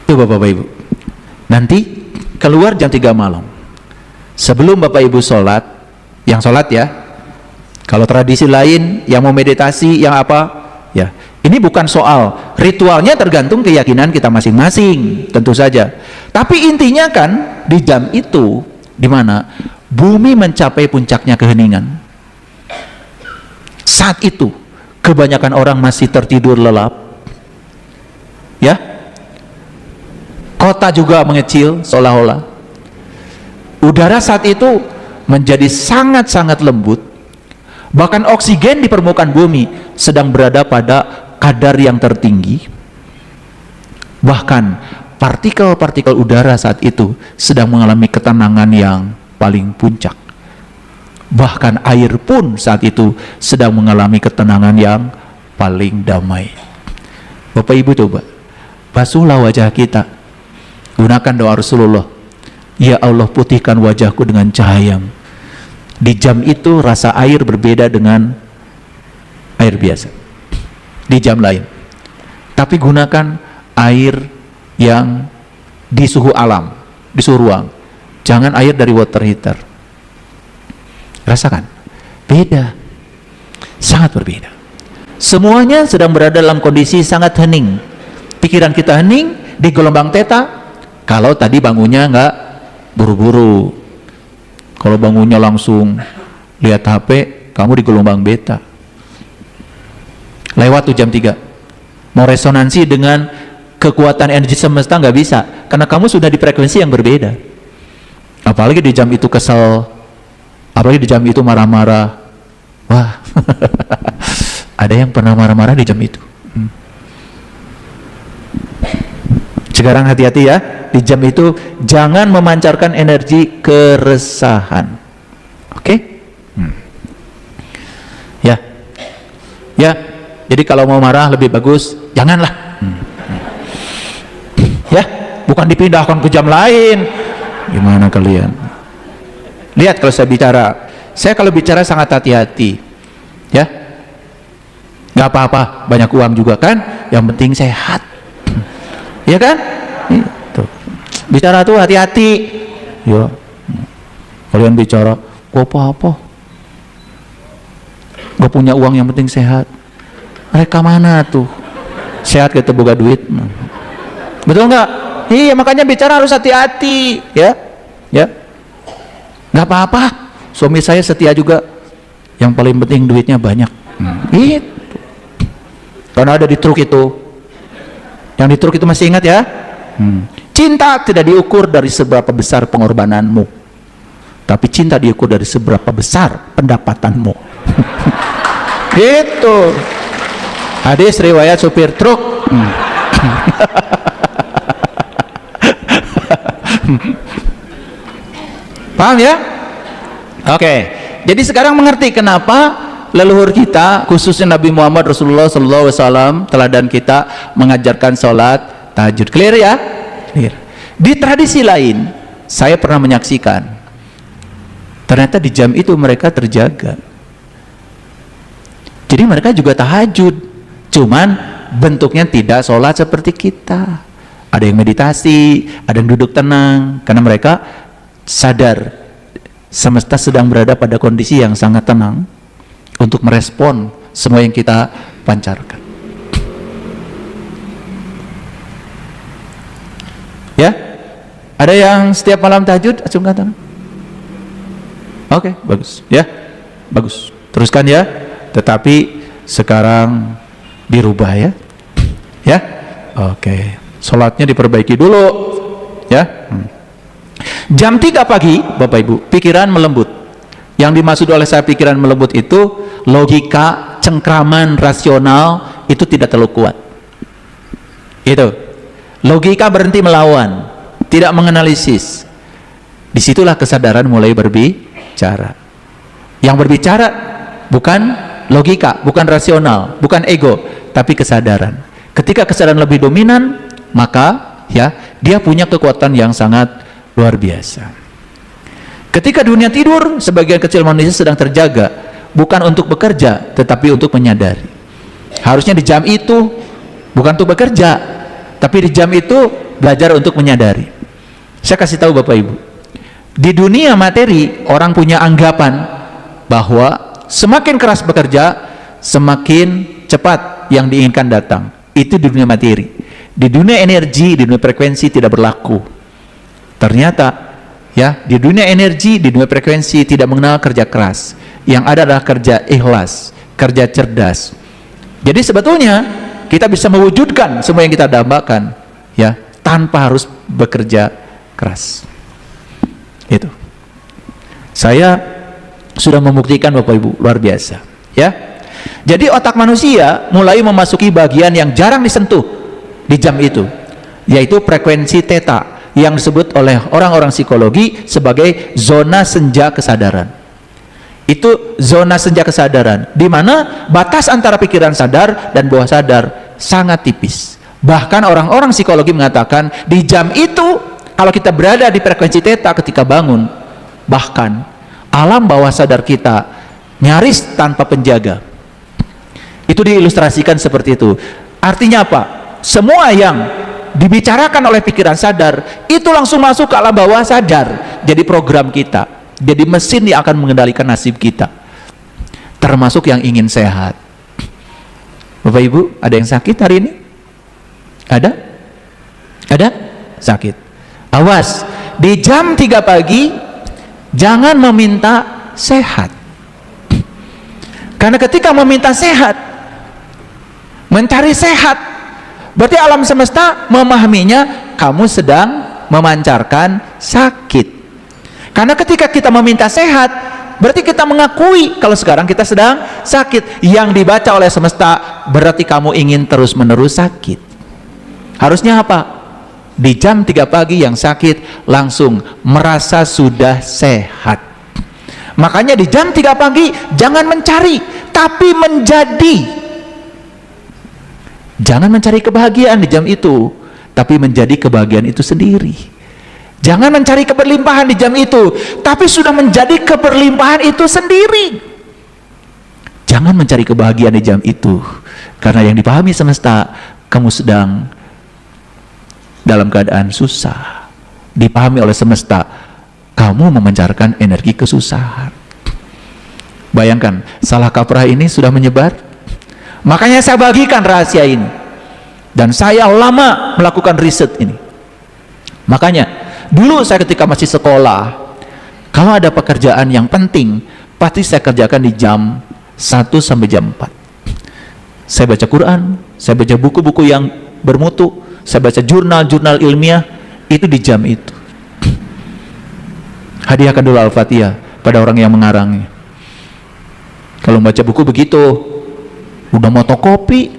Itu Bapak Ibu. Nanti keluar jam 3 malam. Sebelum Bapak Ibu sholat, yang sholat ya. Kalau tradisi lain yang mau meditasi, yang apa? Ya, ini bukan soal ritualnya, tergantung keyakinan kita masing-masing, tentu saja. Tapi intinya kan di jam itu, di mana bumi mencapai puncaknya keheningan. Saat itu kebanyakan orang masih tertidur lelap. Ya. Kota juga mengecil seolah-olah. Udara saat itu menjadi sangat-sangat lembut. Bahkan oksigen di permukaan bumi sedang berada pada kadar yang tertinggi. Bahkan partikel-partikel udara saat itu sedang mengalami ketenangan yang paling puncak. Bahkan air pun saat itu sedang mengalami ketenangan yang paling damai. Bapak Ibu coba basuhlah wajah kita, gunakan doa Rasulullah, ya Allah putihkan wajahku dengan cahaya-Mu. Di jam itu rasa air berbeda dengan air biasa di jam lain. Tapi gunakan air yang di suhu alam, di suhu ruang. Jangan air dari water heater. Rasakan, beda, sangat berbeda. Semuanya sedang berada dalam kondisi sangat hening. Pikiran kita hening di gelombang theta. Kalau tadi bangunnya nggak buru-buru, kalau bangunnya langsung lihat HP, kamu di gelombang beta. Lewat tuh jam 3. Mau resonansi dengan kekuatan energi semesta nggak bisa, karena kamu sudah di frekuensi yang berbeda. Apalagi di jam itu kesel, apalagi di jam itu marah-marah. Wah, ada yang pernah marah-marah di jam itu. Sekarang hati-hati ya, di jam itu jangan memancarkan energi keresahan. Oke? Ya. Ya. Jadi kalau mau marah lebih bagus janganlah. Ya, bukan dipindahkan ke jam lain. Gimana kalian? Lihat kalau saya kalau bicara sangat hati-hati. Ya. Gak apa-apa, banyak uang juga kan, yang penting sehat. Ya kan? Itu. Bicara tuh hati-hati. Ya. Kalian bicara, apa-apa. Gak punya uang, yang penting sehat. Mereka mana tuh? Sehat kita boga duit. Betul nggak? Iya, makanya bicara harus hati-hati, ya. Ya. Nggak apa-apa. Suami saya setia juga. Yang paling penting duitnya banyak. Itu. Karena ada di truk itu. Yang di truk itu masih ingat ya? Cinta tidak diukur dari seberapa besar pengorbananmu, tapi cinta diukur dari seberapa besar pendapatanmu. Gitu. Hadis riwayat supir truk. Paham ya? Oke. Jadi sekarang mengerti kenapa leluhur kita, khususnya Nabi Muhammad Rasulullah SAW, teladan kita, mengajarkan sholat tahajud. Clear ya? Clear. Di tradisi lain, saya pernah menyaksikan, ternyata di jam itu mereka terjaga. Jadi mereka juga tahajud, cuman bentuknya tidak sholat seperti kita. Ada yang meditasi, ada yang duduk tenang, karena mereka sadar semesta sedang berada pada kondisi yang sangat tenang untuk merespon semua yang kita pancarkan. Ya? Ada yang setiap malam tahajud? Acungkan tangan. Oke, bagus. Ya? Bagus. Teruskan ya. Tetapi sekarang dirubah ya. Ya? Oke. Sholatnya diperbaiki dulu. Ya? Jam 3 pagi, Bapak Ibu, pikiran melembut. Yang dimaksud oleh saya pikiran melembut itu logika, cengkraman, rasional itu tidak terlalu kuat. Itu. Logika berhenti melawan, tidak menganalisis. Disitulah kesadaran mulai berbicara. Yang berbicara bukan logika, bukan rasional, bukan ego, tapi kesadaran. Ketika kesadaran lebih dominan, maka ya dia punya kekuatan yang sangat luar biasa. Ketika dunia tidur, sebagian kecil manusia sedang terjaga, bukan untuk bekerja, tetapi untuk menyadari. Harusnya di jam itu bukan untuk bekerja, tapi di jam itu belajar untuk menyadari. Saya kasih tahu Bapak Ibu, di dunia materi orang punya anggapan bahwa semakin keras bekerja, semakin cepat yang diinginkan datang. Itu di dunia materi. Di dunia energi, di dunia frekuensi tidak berlaku. Ternyata ya, di dunia energi, di dunia frekuensi tidak mengenal kerja keras. Yang ada adalah kerja ikhlas, kerja cerdas. Jadi sebetulnya kita bisa mewujudkan semua yang kita dambakan ya, tanpa harus bekerja keras. Itu. Saya sudah membuktikan Bapak Ibu, luar biasa ya. Jadi otak manusia mulai memasuki bagian yang jarang disentuh di jam itu, yaitu frekuensi theta, yang disebut oleh orang-orang psikologi sebagai zona senja kesadaran. Itu zona senja kesadaran, di mana batas antara pikiran sadar dan bawah sadar sangat tipis. Bahkan orang-orang psikologi mengatakan di jam itu, kalau kita berada di frekuensi theta ketika bangun, bahkan alam bawah sadar kita nyaris tanpa penjaga. Itu diilustrasikan seperti itu. Artinya apa? Semua yang dibicarakan oleh pikiran sadar itu langsung masuk ke alam bawah sadar, jadi program kita, jadi mesin yang akan mengendalikan nasib kita, termasuk yang ingin sehat. Bapak Ibu, ada yang sakit hari ini? Ada? Ada? Sakit. Awas, di jam 3 pagi jangan meminta sehat, karena ketika meminta sehat, mencari sehat, berarti alam semesta memahaminya kamu sedang memancarkan sakit. Karena ketika kita meminta sehat, berarti kita mengakui kalau sekarang kita sedang sakit. Yang dibaca oleh semesta berarti kamu ingin terus-menerus sakit. Harusnya apa? Di jam 3 pagi yang sakit langsung merasa sudah sehat. Makanya di jam 3 pagi jangan mencari, tapi menjadi. Jangan mencari kebahagiaan di jam itu, tapi menjadi kebahagiaan itu sendiri. Jangan mencari keberlimpahan di jam itu, tapi sudah menjadi keberlimpahan itu sendiri. Jangan mencari kebahagiaan di jam itu, karena yang dipahami semesta, kamu sedang dalam keadaan susah. Dipahami oleh semesta, kamu memancarkan energi kesusahan. Bayangkan, salah kaprah ini sudah menyebar. Makanya saya bagikan rahasia ini. Dan saya lama melakukan riset ini. Makanya, dulu saya ketika masih sekolah, kalau ada pekerjaan yang penting, pasti saya kerjakan di jam 1 sampai jam 4. Saya baca Quran, saya baca buku-buku yang bermutu, saya baca jurnal-jurnal ilmiah, itu di jam itu. Hadiahkan dulu Al-Fatihah pada orang yang mengarangnya. Kalau baca buku begitu, udah motokopi,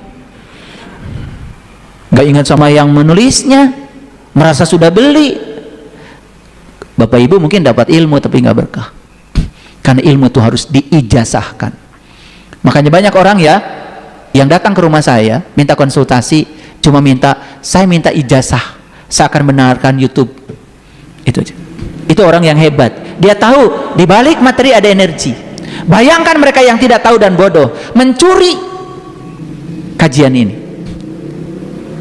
nggak ingat sama yang menulisnya, merasa sudah beli. Bapak Ibu mungkin dapat ilmu tapi nggak berkah, karena ilmu itu harus diijazahkan. Makanya banyak orang ya yang datang ke rumah saya minta konsultasi, cuma saya minta ijazah, saya akan mendengarkan YouTube. Itu aja. Itu orang yang hebat, dia tahu di balik materi ada energi. Bayangkan mereka yang tidak tahu dan bodoh mencuri kajian ini,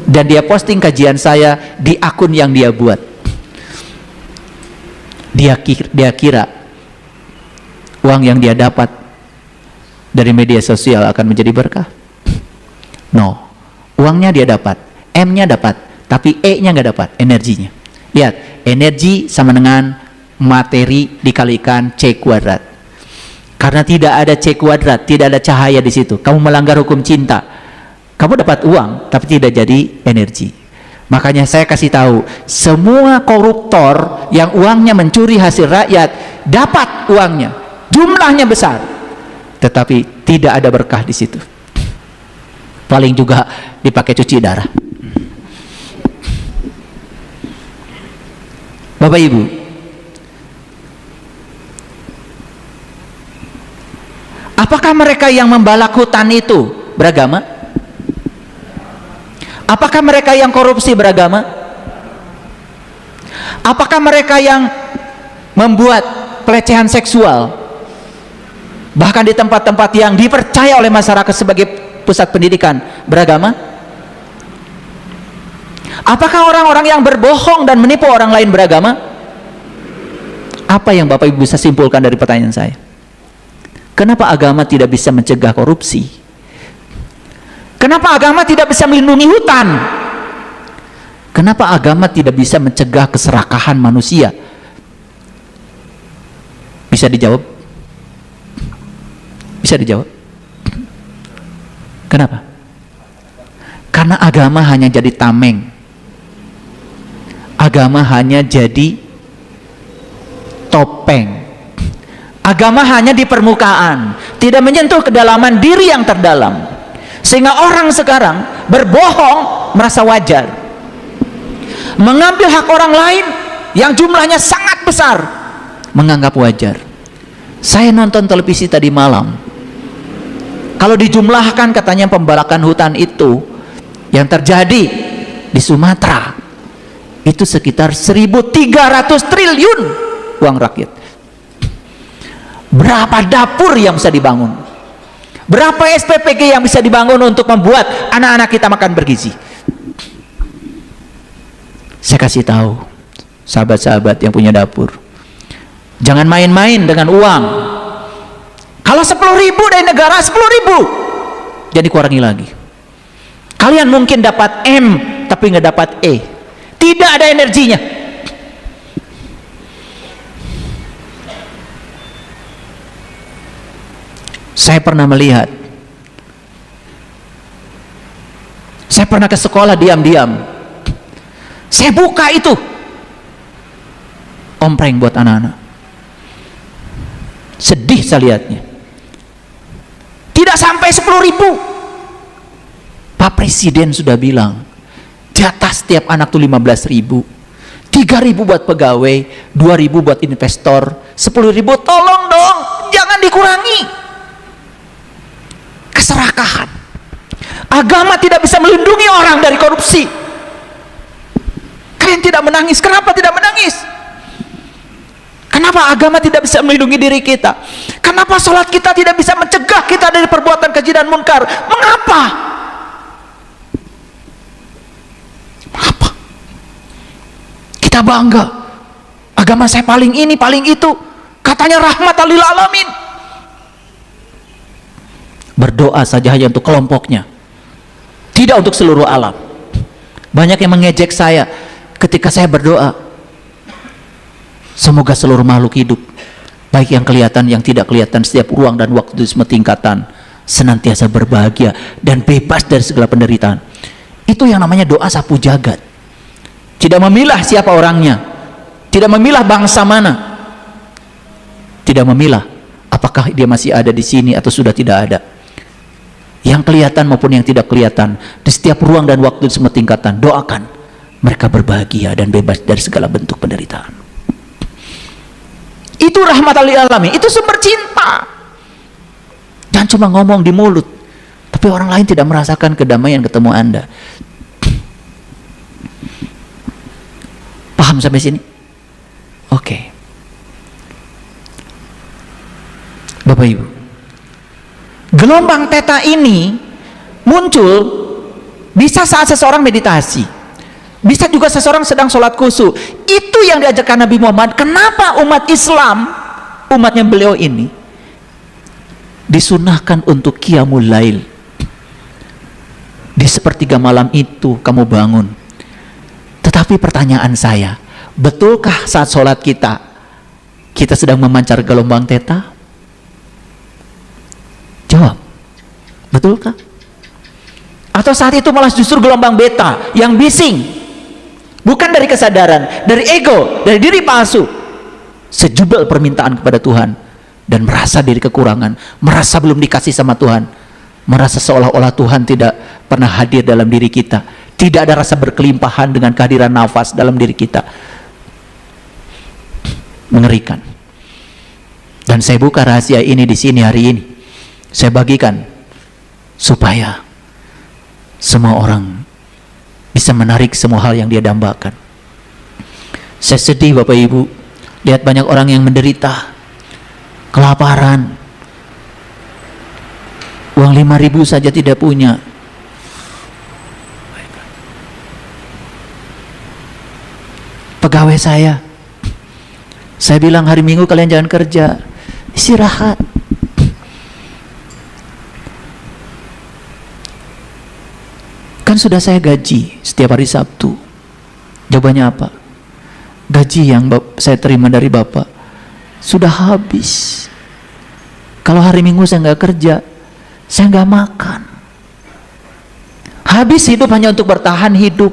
dan dia posting kajian saya di akun yang dia buat. Dia kira uang yang dia dapat dari media sosial akan menjadi berkah. No, uangnya dia dapat, M-nya dapat, tapi E-nya nggak dapat, energinya. Lihat, energi sama dengan materi dikalikan C kuadrat. Karena tidak ada C kuadrat, tidak ada cahaya di situ. Kamu melanggar hukum cinta. Kamu dapat uang, tapi tidak jadi energi. Makanya saya kasih tahu, semua koruptor yang uangnya mencuri hasil rakyat, dapat uangnya, jumlahnya besar, tetapi tidak ada berkah di situ. Paling juga dipakai cuci darah. Bapak Ibu, apakah mereka yang membalak hutan itu beragama? Apakah mereka yang korupsi beragama? Apakah mereka yang membuat pelecehan seksual bahkan di tempat-tempat yang dipercaya oleh masyarakat sebagai pusat pendidikan beragama? Apakah orang-orang yang berbohong dan menipu orang lain beragama? Apa yang Bapak Ibu bisa simpulkan dari pertanyaan saya? Kenapa agama tidak bisa mencegah korupsi? Kenapa agama tidak bisa melindungi hutan? Kenapa agama tidak bisa mencegah keserakahan manusia? Bisa dijawab? Bisa dijawab? Kenapa? Karena agama hanya jadi tameng. Agama hanya jadi topeng. Agama hanya di permukaan, tidak menyentuh kedalaman diri yang terdalam. Sehingga orang sekarang berbohong merasa wajar, mengambil hak orang lain yang jumlahnya sangat besar menganggap wajar. Saya nonton televisi tadi malam, kalau dijumlahkan katanya pembalakan hutan itu yang terjadi di Sumatera itu sekitar 1.300 triliun uang rakyat. Berapa dapur yang bisa dibangun? Berapa SPPG yang bisa dibangun untuk membuat anak-anak kita makan bergizi? Saya kasih tahu sahabat-sahabat yang punya dapur, jangan main-main dengan uang. Kalau 10.000 dari negara, 10.000 jadi kurangi lagi. Kalian mungkin dapat M tapi nggak dapat E, tidak ada energinya. Saya pernah melihat, saya pernah ke sekolah diam-diam, saya buka itu ompreng buat anak-anak. Sedih saya lihatnya, tidak sampai 10.000. Pak Presiden sudah bilang jatah setiap anak tuh 15.000, 3.000 buat pegawai, 2.000 buat investor, 10.000. Tolong dong, jangan dikurangi. Keserakahan. Agama tidak bisa melindungi orang dari korupsi. Kalian tidak menangis, kenapa tidak menangis? Kenapa agama tidak bisa melindungi diri kita? Kenapa sholat kita tidak bisa mencegah kita dari perbuatan keji dan munkar? Mengapa? Mengapa? Kita bangga, agama saya paling ini, paling itu, katanya rahmatan lil alamin. berdoa saja hanya untuk kelompoknya, tidak untuk seluruh alam. Banyak yang mengejek saya ketika saya berdoa, semoga seluruh makhluk hidup, baik yang kelihatan yang tidak kelihatan, setiap ruang dan waktu di semua tingkatan, senantiasa berbahagia dan bebas dari segala penderitaan. Itu yang namanya doa sapu jagat. Tidak memilah siapa orangnya, tidak memilah bangsa mana, tidak memilah apakah dia masih ada di sini atau sudah tidak ada. Yang kelihatan maupun yang tidak kelihatan, di setiap ruang dan waktu di semua tingkatan, doakan mereka berbahagia dan bebas dari segala bentuk penderitaan. Itu rahmatan lil alamin, itu sumber cinta. Jangan cuma ngomong di mulut, tapi orang lain tidak merasakan kedamaian ketemu Anda. Paham sampai sini? Oke. Bapak Ibu, gelombang theta ini muncul bisa saat seseorang meditasi, bisa juga seseorang sedang sholat khusyuk. Itu yang diajarkan Nabi Muhammad. Kenapa umat Islam, umatnya beliau ini, disunahkan untuk qiyamul lail? Di sepertiga malam itu kamu bangun. Tetapi pertanyaan saya, betulkah saat sholat kita sedang memancar gelombang theta? Jawab, betulkah? Atau saat itu malah justru gelombang beta yang bising, bukan dari kesadaran, dari ego, dari diri palsu, sejubel permintaan kepada Tuhan, dan merasa diri kekurangan, merasa belum dikasih sama Tuhan, merasa seolah-olah Tuhan tidak pernah hadir dalam diri kita, tidak ada rasa berkelimpahan dengan kehadiran nafas dalam diri kita. Mengerikan. Dan saya buka rahasia ini di sini hari ini, saya bagikan supaya semua orang bisa menarik semua hal yang dia dambakan. Saya sedih Bapak Ibu lihat banyak orang yang menderita kelaparan, uang 5.000 saja tidak punya. Pegawai saya bilang hari Minggu kalian jangan kerja, istirahat. Kan sudah saya gaji setiap hari Sabtu. Jawabannya apa? Gaji yang saya terima dari Bapak sudah habis. Kalau hari Minggu saya nggak kerja, saya nggak makan. Habis hidup hanya untuk bertahan hidup,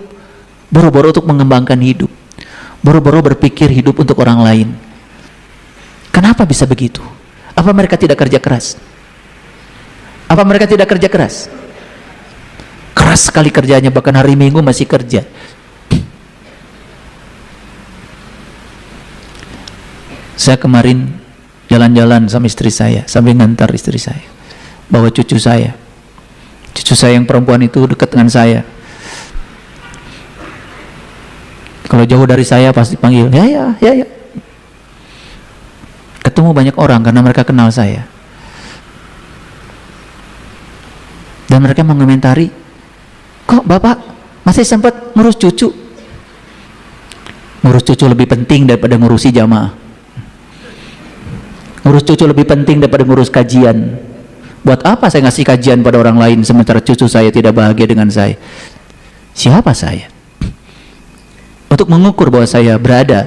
boro-boro untuk mengembangkan hidup, boro-boro berpikir hidup untuk orang lain. Kenapa bisa begitu? Apa mereka tidak kerja keras? Apa mereka tidak kerja keras? Keras sekali kerjanya, bahkan hari Minggu masih kerja. Saya kemarin jalan-jalan sama istri saya, sambil ngantar istri saya, bawa cucu saya yang perempuan itu dekat dengan saya. Kalau jauh dari saya pasti panggil ya. Ketemu banyak orang karena mereka kenal saya, dan mereka mengomentari, kok Bapak masih sempat ngurus cucu? Ngurus cucu lebih penting daripada ngurusi jamaah. Ngurus cucu lebih penting daripada ngurus kajian. Buat apa saya ngasih kajian pada orang lain sementara cucu saya tidak bahagia dengan saya? Siapa saya untuk mengukur bahwa saya berada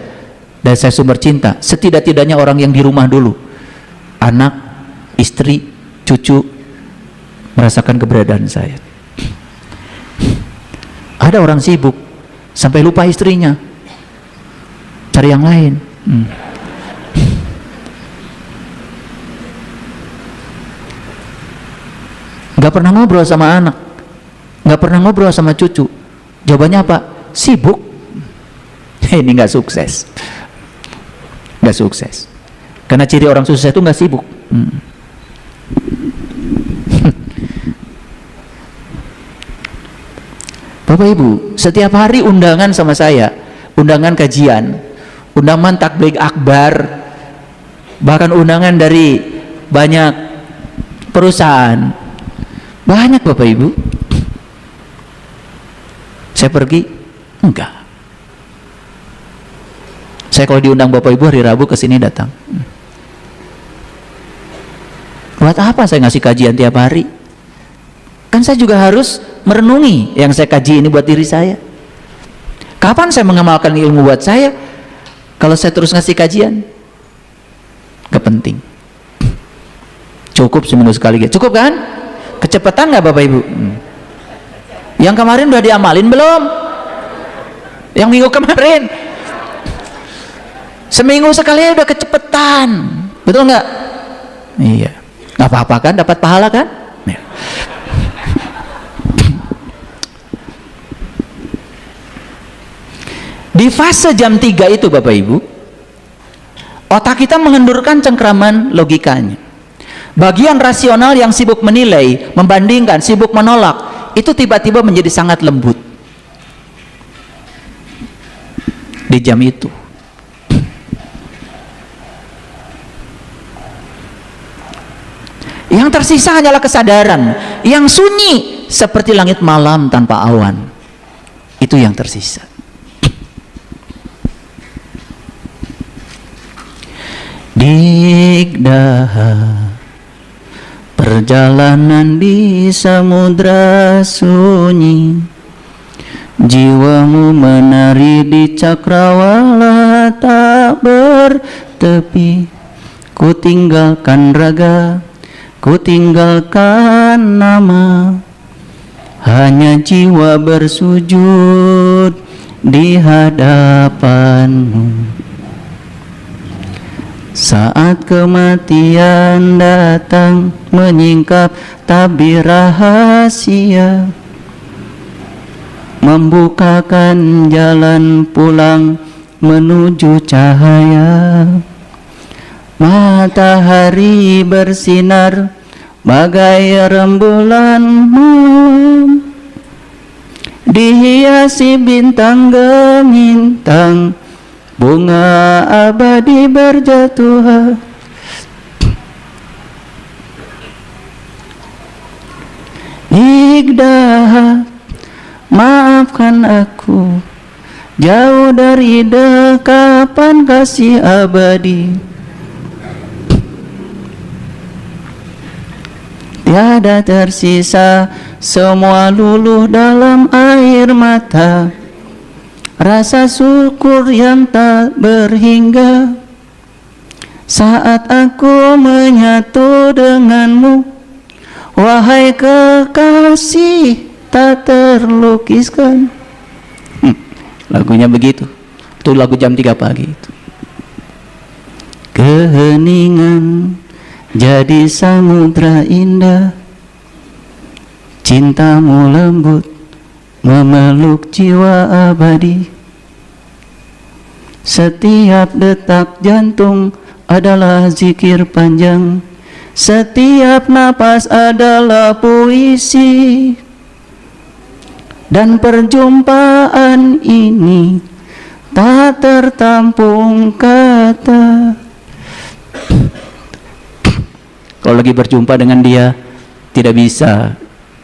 dan saya sumber cinta? Setidak-tidaknya orang yang di rumah dulu, anak, istri, cucu, merasakan keberadaan saya. Ada orang sibuk sampai lupa istrinya, cari yang lain. Gak pernah ngobrol sama anak, gak pernah ngobrol sama cucu. Jawabannya apa? Sibuk. Ini gak sukses. Gak sukses. Karena ciri orang sukses itu gak sibuk. Bapak Ibu, setiap hari undangan sama saya, undangan kajian, undangan takbir akbar, bahkan undangan dari banyak perusahaan. Banyak Bapak Ibu. Saya pergi? Enggak. Saya kalau diundang Bapak Ibu hari Rabu ke sini datang. Buat apa saya ngasih kajian tiap hari? Kan saya juga harus merenungi yang saya kaji ini buat diri saya. Kapan saya mengamalkan ilmu buat saya kalau saya terus ngasih kajian? Gak penting. Cukup seminggu sekali. Cukup kan? Kecepatan nggak Bapak Ibu? Yang kemarin udah diamalin belum? Yang minggu kemarin seminggu sekali udah kecepatan, betul nggak? Iya, nggak apa-apa kan, dapat pahala kan? Ya. Di fase jam 3 itu Bapak Ibu, otak kita mengendurkan cengkraman logikanya. Bagian rasional yang sibuk menilai, membandingkan, sibuk menolak, itu tiba-tiba menjadi sangat lembut di jam itu. Yang tersisa hanyalah kesadaran yang sunyi seperti langit malam tanpa awan. Itu yang tersisa. Digdaha perjalanan di samudra sunyi, jiwamu menari di cakrawala tak bertepi. Ku tinggalkan raga, ku tinggalkan nama, hanya jiwa bersujud di hadapanmu. Saat kematian datang menyingkap tabir rahasia, membukakan jalan pulang menuju cahaya. Matahari bersinar bagai rembulan malam, dihiasi bintang gemintang, bunga abadi berjatuhan. Igdah, maafkan aku, jauh dari dekapan kasih abadi. Tiada tersisa, semua luluh dalam air mata. Rasa syukur yang tak berhingga saat aku menyatu denganmu, wahai kekasih tak terlukiskan. Lagunya begitu. Itu lagu jam 3 pagi itu. Keheningan jadi samudra indah, cintamu lembut memeluk jiwa abadi. Setiap detak jantung adalah zikir panjang, setiap napas adalah puisi. Dan perjumpaan ini tak tertampung kata. Kalau lagi berjumpa dengan dia, tidak bisa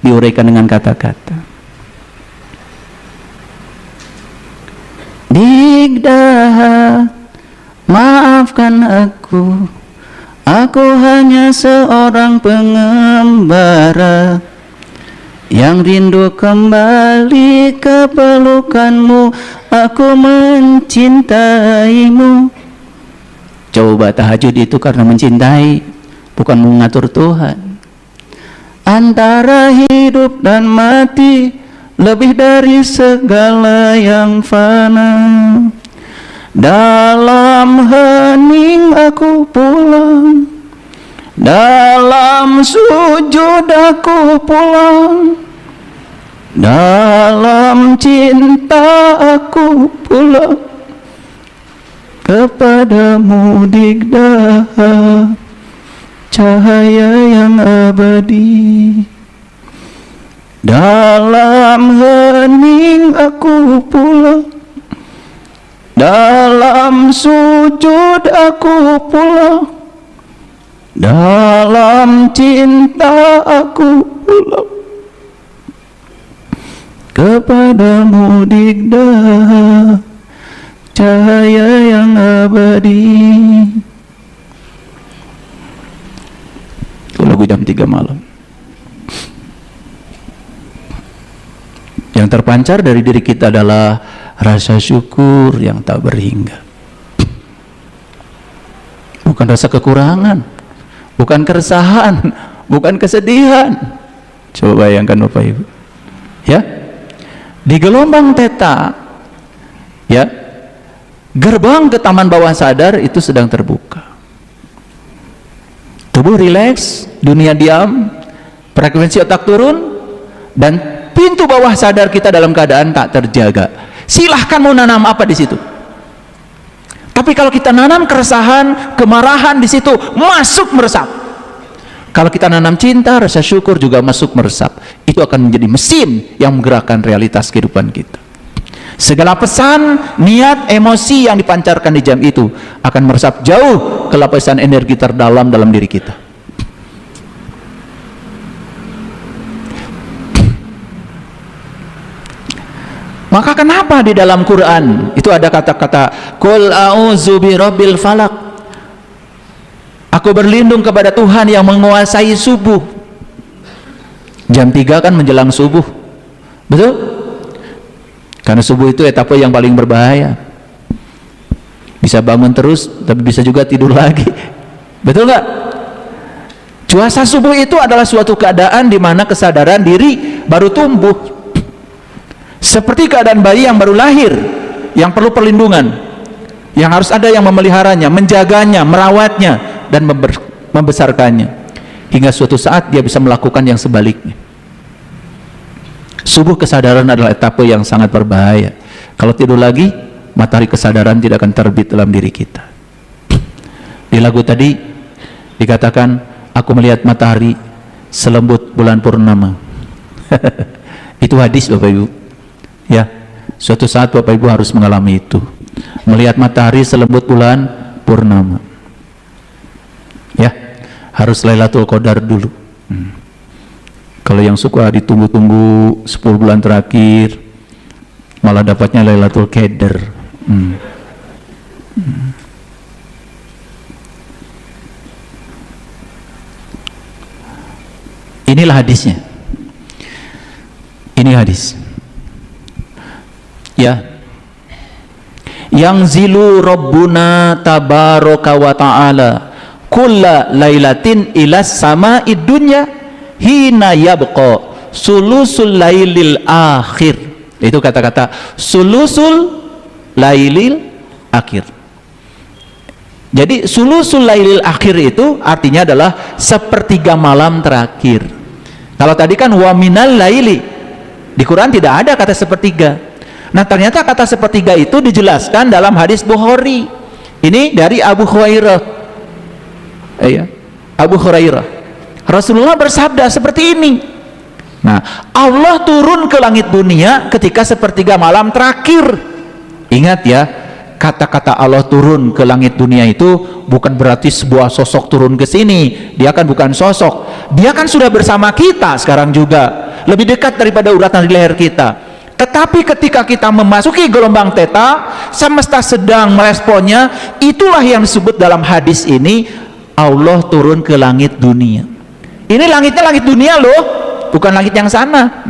diuraikan dengan kata-kata. Digdaha, maafkan aku hanya seorang pengembara yang rindu kembali ke pelukanmu. Aku mencintaimu. Coba tahajud itu karena mencintai, bukan mengatur Tuhan. Antara hidup dan mati, lebih dari segala yang fana. Dalam hening aku pulang, dalam sujud aku pulang, dalam cinta aku pulang kepadamu. Digdaha, cahaya yang abadi. Dalam hening aku pulang, dalam sujud aku pulang, dalam cinta aku pulang kepadamu. Digdaha, cahaya yang abadi. jam 3 malam. Yang terpancar dari diri kita adalah rasa syukur yang tak berhingga. Bukan rasa kekurangan, bukan keresahan, bukan kesedihan. Coba bayangkan Bapak Ibu. Ya. Di gelombang theta, ya, gerbang ke taman bawah sadar itu sedang terbuka. Tubuh rileks, dunia diam, frekuensi otak turun, dan pintu bawah sadar kita dalam keadaan tak terjaga. Silahkan mau nanam apa di situ. Tapi kalau kita nanam keresahan, kemarahan di situ, masuk meresap. Kalau kita nanam cinta, rasa syukur juga masuk meresap. Itu akan menjadi mesin yang menggerakkan realitas kehidupan kita. Segala pesan, niat, emosi yang dipancarkan di jam itu akan meresap jauh ke lapisan energi terdalam dalam diri kita. Maka kenapa di dalam Quran itu ada kata-kata Qul a'udzu birabbil falaq, aku berlindung kepada Tuhan yang menguasai subuh. Jam 3 kan menjelang subuh, betul? Karena subuh itu etapa yang paling berbahaya. Bisa bangun terus, tapi bisa juga tidur lagi. Betul nggak? Cuaca subuh itu adalah suatu keadaan di mana kesadaran diri baru tumbuh. Seperti keadaan bayi yang baru lahir, yang perlu perlindungan, yang harus ada yang memeliharanya, menjaganya, merawatnya, dan membesarkannya. Hingga suatu saat dia bisa melakukan yang sebaliknya. Subuh kesadaran adalah etapa yang sangat berbahaya. Kalau tidur lagi, matahari kesadaran tidak akan terbit dalam diri kita. Di lagu tadi dikatakan, aku melihat matahari selembut bulan purnama. Itu hadis Bapak Ibu. Ya, suatu saat Bapak Ibu harus mengalami itu. Melihat matahari selembut bulan purnama. Ya, harus Lailatul Qadar dulu. Kalau yang suka ditunggu-tunggu 10 bulan terakhir, malah dapatnya Lailatul Qadar. Inilah hadisnya. Ini hadis. Ya. Yang zilu Rabbuna tabaraka wa ta'ala kulla lailatin ilas sama'id dunya hina yabqa sulusul lailil akhir. Itu kata-kata sulusul lailil akhir. Jadi sulusul lailil akhir itu artinya adalah sepertiga malam terakhir. Kalau tadi kan wa minal laili, di Quran tidak ada kata sepertiga. Nah ternyata kata sepertiga itu dijelaskan dalam hadis Bukhari. Ini dari Abu Hurairah. Abu Hurairah. Rasulullah bersabda seperti ini. Nah, Allah turun ke langit dunia ketika sepertiga malam terakhir. Ingat ya, kata-kata Allah turun ke langit dunia itu bukan berarti sebuah sosok turun ke sini. Dia kan bukan sosok. Dia kan sudah bersama kita sekarang juga. Lebih dekat daripada uratan di leher kita. Tetapi ketika kita memasuki gelombang theta, semesta sedang meresponnya. Itulah yang disebut dalam hadis ini, Allah turun ke langit dunia. Ini langitnya langit dunia loh, bukan langit yang sana.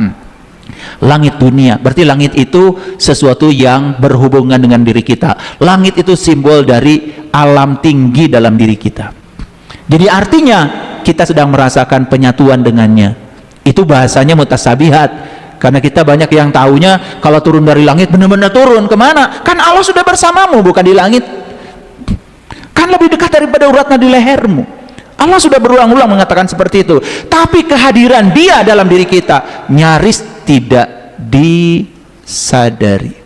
Langit dunia, berarti langit itu sesuatu yang berhubungan dengan diri kita. Langit itu simbol dari alam tinggi dalam diri kita. Jadi artinya kita sedang merasakan penyatuan dengannya. Itu bahasanya mutasabihat. Karena kita banyak yang taunya kalau turun dari langit benar-benar turun kemana? Kan Allah sudah bersamamu, bukan di langit. Kan lebih dekat daripada uratnya di lehermu. Allah sudah berulang-ulang mengatakan seperti itu. Tapi kehadiran Dia dalam diri kita nyaris tidak disadari.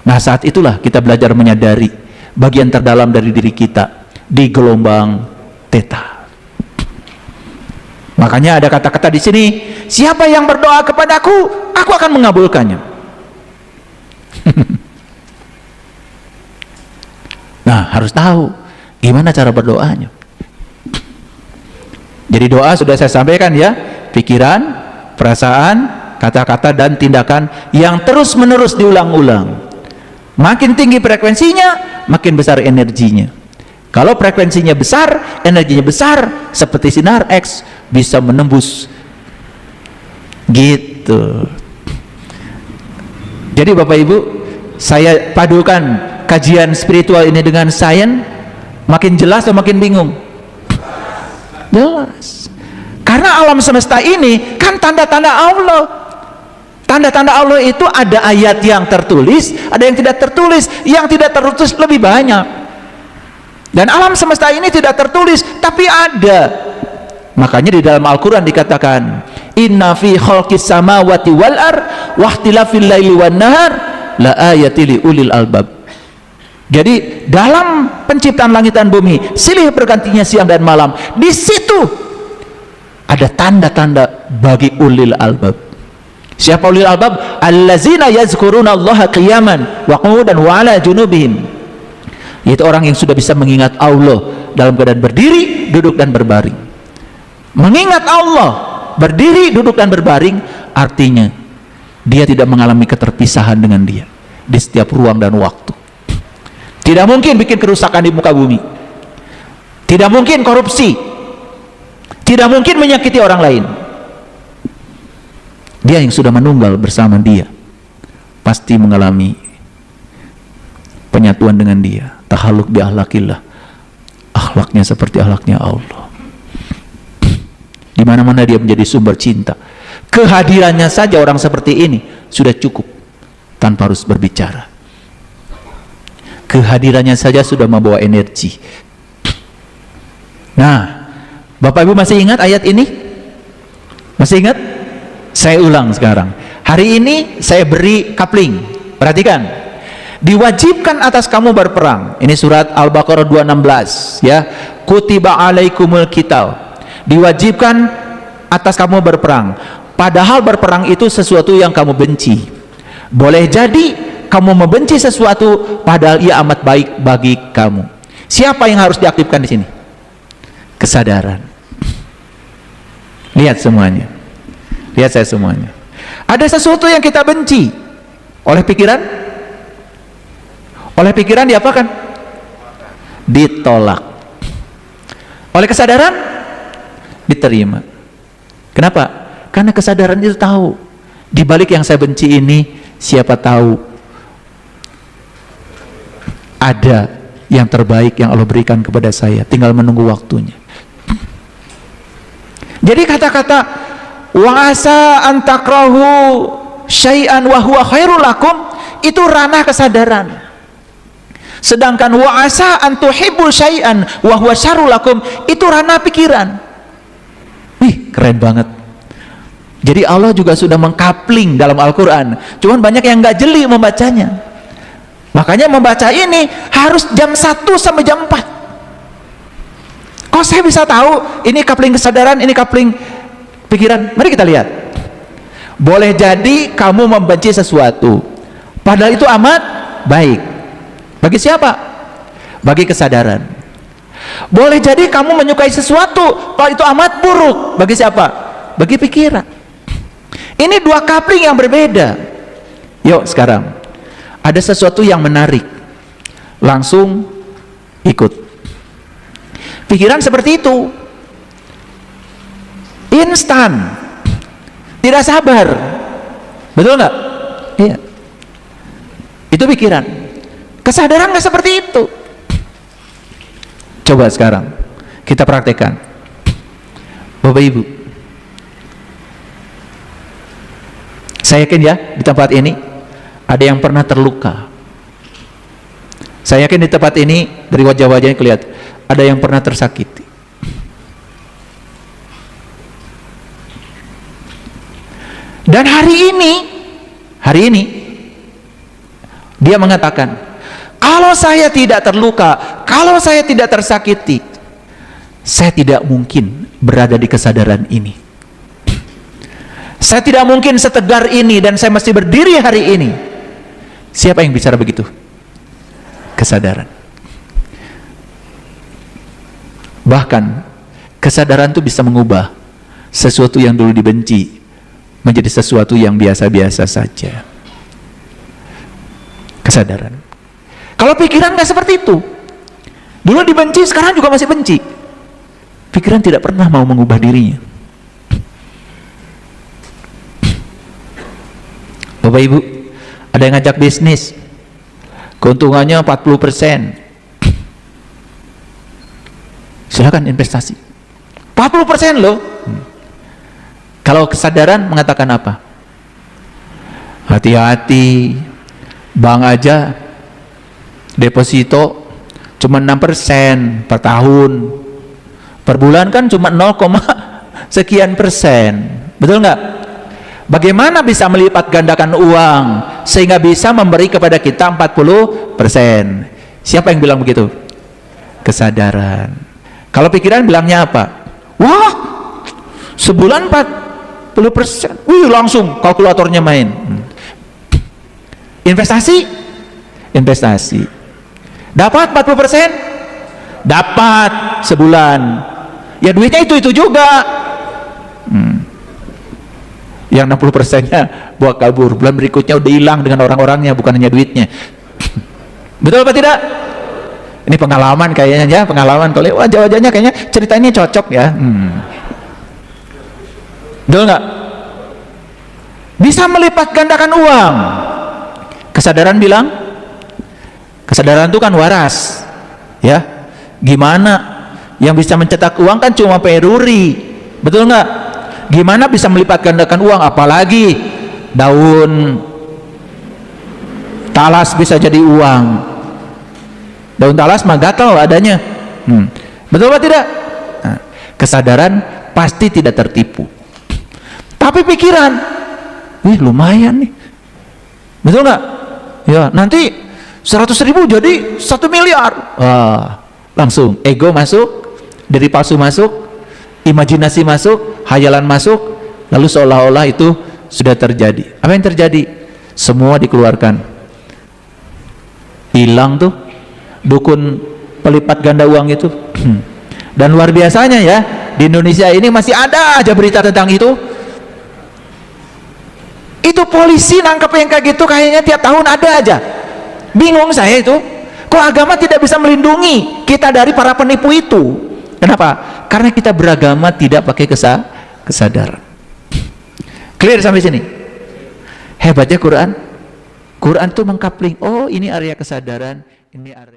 Nah saat itulah kita belajar menyadari bagian terdalam dari diri kita di gelombang theta. Makanya ada kata-kata di sini, siapa yang berdoa kepadaku, aku akan mengabulkannya. Nah harus tahu gimana cara berdoanya. Jadi doa sudah saya sampaikan ya, pikiran, perasaan, kata-kata dan tindakan yang terus menerus diulang-ulang. Makin tinggi frekuensinya, makin besar energinya. Kalau frekuensinya besar, energinya besar, seperti sinar X, bisa menembus. Gitu. Jadi Bapak Ibu, saya padukan kajian spiritual ini dengan sains, makin jelas atau makin bingung? Jelas. Karena alam semesta ini kan tanda-tanda Allah. Tanda-tanda Allah itu ada ayat yang tertulis, ada yang tidak tertulis. Yang tidak tertulis lebih banyak. Dan alam semesta ini tidak tertulis, tapi ada. Makanya di dalam Al-Quran dikatakan, inna fi khalqis samawati wal ard wa ikhtilafil laili wan nahar la ayati li ulil albab. Jadi dalam penciptaan langit dan bumi, silih bergantinya siang dan malam, di situ ada tanda-tanda bagi ulil albab. Siapa ulil albab? Allazina yazkuruna Allaha qiyaman wa qu'udan wa ala junubihim. Yaitu orang yang sudah bisa mengingat Allah dalam keadaan berdiri, duduk dan berbaring. Mengingat Allah berdiri, duduk dan berbaring, artinya dia tidak mengalami keterpisahan dengan dia di setiap ruang dan waktu. Tidak mungkin bikin kerusakan di muka bumi, tidak mungkin korupsi, tidak mungkin menyakiti orang lain. Dia yang sudah menunggal bersama dia pasti mengalami penyatuan dengan dia. Tahalluq bi akhlaqillah, akhlaknya seperti akhlaknya Allah. Di mana-mana dia menjadi sumber cinta. Kehadirannya saja orang seperti ini sudah cukup tanpa harus berbicara. Kehadirannya saja sudah membawa energi. Nah, Bapak Ibu masih ingat ayat ini? Masih ingat? Saya ulang sekarang. Hari ini saya beri coupling. Perhatikan. Diwajibkan atas kamu berperang. Ini surat Al-Baqarah 216 ya. Kutiba alaikumul qital. Diwajibkan atas kamu berperang. Padahal berperang itu sesuatu yang kamu benci. Boleh jadi kamu membenci sesuatu padahal ia amat baik bagi kamu. Siapa yang harus diaktifkan di sini? Kesadaran. Lihat semuanya. Lihat saya semuanya. Ada sesuatu yang kita benci oleh pikiran. Oleh pikiran diapakan? Ditolak. Oleh kesadaran diterima. Kenapa? Karena kesadaran itu tahu di balik yang saya benci ini, siapa tahu ada yang terbaik yang Allah berikan kepada saya, tinggal menunggu waktunya. Jadi kata-kata wa asa an takrahu syai'an wa huwa khairul lakum itu ranah kesadaran. Sedangkan wa asa an tuhibbul syai'an wa huwa syarrul lakum itu ranah pikiran. Wih, keren banget. Jadi Allah juga sudah mengkapling dalam Al-Qur'an. Cuman banyak yang nggak jeli membacanya. Makanya membaca ini harus jam 1 sampai jam 4. Kok saya bisa tahu ini kapling kesadaran, ini kapling pikiran? Mari kita lihat. Boleh jadi kamu membenci sesuatu padahal itu amat baik. Bagi siapa? Bagi kesadaran. Boleh jadi kamu menyukai sesuatu kalau itu amat buruk. Bagi siapa? Bagi pikiran. Ini dua kapling yang berbeda. Yuk sekarang ada sesuatu yang menarik, langsung ikut. Pikiran seperti itu, instan, tidak sabar. Betul nggak? Iya. Itu pikiran. Kesadaran nggak seperti itu. Coba sekarang kita praktekkan. Bapak Ibu, saya yakin ya di tempat ini ada yang pernah terluka. Saya yakin di tempat ini dari wajah-wajahnya kelihatan ada yang pernah tersakiti. Dan hari ini dia mengatakan, kalau saya tidak terluka, kalau saya tidak tersakiti, saya tidak mungkin berada di kesadaran ini. Saya tidak mungkin setegar ini dan saya mesti berdiri hari ini. Siapa yang bicara begitu? Kesadaran. Bahkan kesadaran itu bisa mengubah sesuatu yang dulu dibenci menjadi sesuatu yang biasa-biasa saja. Kesadaran. Kalau pikiran nggak seperti itu, Dulu dibenci, sekarang juga masih benci. Pikiran tidak pernah mau mengubah dirinya. Bapak Ibu, ada yang ngajak bisnis, keuntungannya 40%. Silakan investasi. 40% loh. Kalau kesadaran mengatakan apa? Hati-hati, bank aja deposito cuma 6% per tahun, per bulan kan cuma 0, sekian persen. Betul nggak? Bagaimana bisa melipat gandakan uang sehingga bisa memberi kepada kita 40%? Siapa yang bilang begitu? Kesadaran. Kalau pikiran bilangnya apa? Wah, sebulan 40%. Wih, langsung kalkulatornya main. Investasi? Investasi. Dapat 40%? Dapat sebulan. Ya duitnya itu juga. Yang 60%-nya bawa kabur, bulan berikutnya udah hilang dengan orang-orangnya, bukan hanya duitnya. Betul apa tidak? Ini pengalaman kayaknya ya, pengalaman. Kalau wajah-wajahnya kayaknya cerita ini cocok ya. Betul nggak? Bisa melipat gandakan uang. Kesadaran bilang, kesadaran itu kan waras ya. Gimana yang bisa mencetak uang kan cuma peruri, betul nggak? Gimana bisa melipat gandakan uang, apalagi daun talas bisa jadi uang. Daun talas mah gatal adanya. Betul apa tidak? Nah, kesadaran pasti tidak tertipu. Tapi pikiran, wih lumayan nih, betul nggak? Ya nanti 100.000 jadi 1 miliar. Wah, langsung ego masuk, diri palsu masuk, imajinasi masuk, hayalan masuk, lalu seolah-olah itu sudah terjadi. Apa yang terjadi? Semua dikeluarkan, hilang tuh dukun pelipat ganda uang itu. Dan luar biasanya ya, di Indonesia ini masih ada aja berita tentang itu. Itu polisi nangkep yang kayak gitu kayaknya tiap tahun ada aja. Bingung saya itu, kok agama tidak bisa melindungi kita dari para penipu itu? Kenapa? Karena kita beragama tidak pakai kesadaran. Clear sampai sini? Hebatnya Quran. Quran tuh mengkapling. Oh, ini area kesadaran, ini area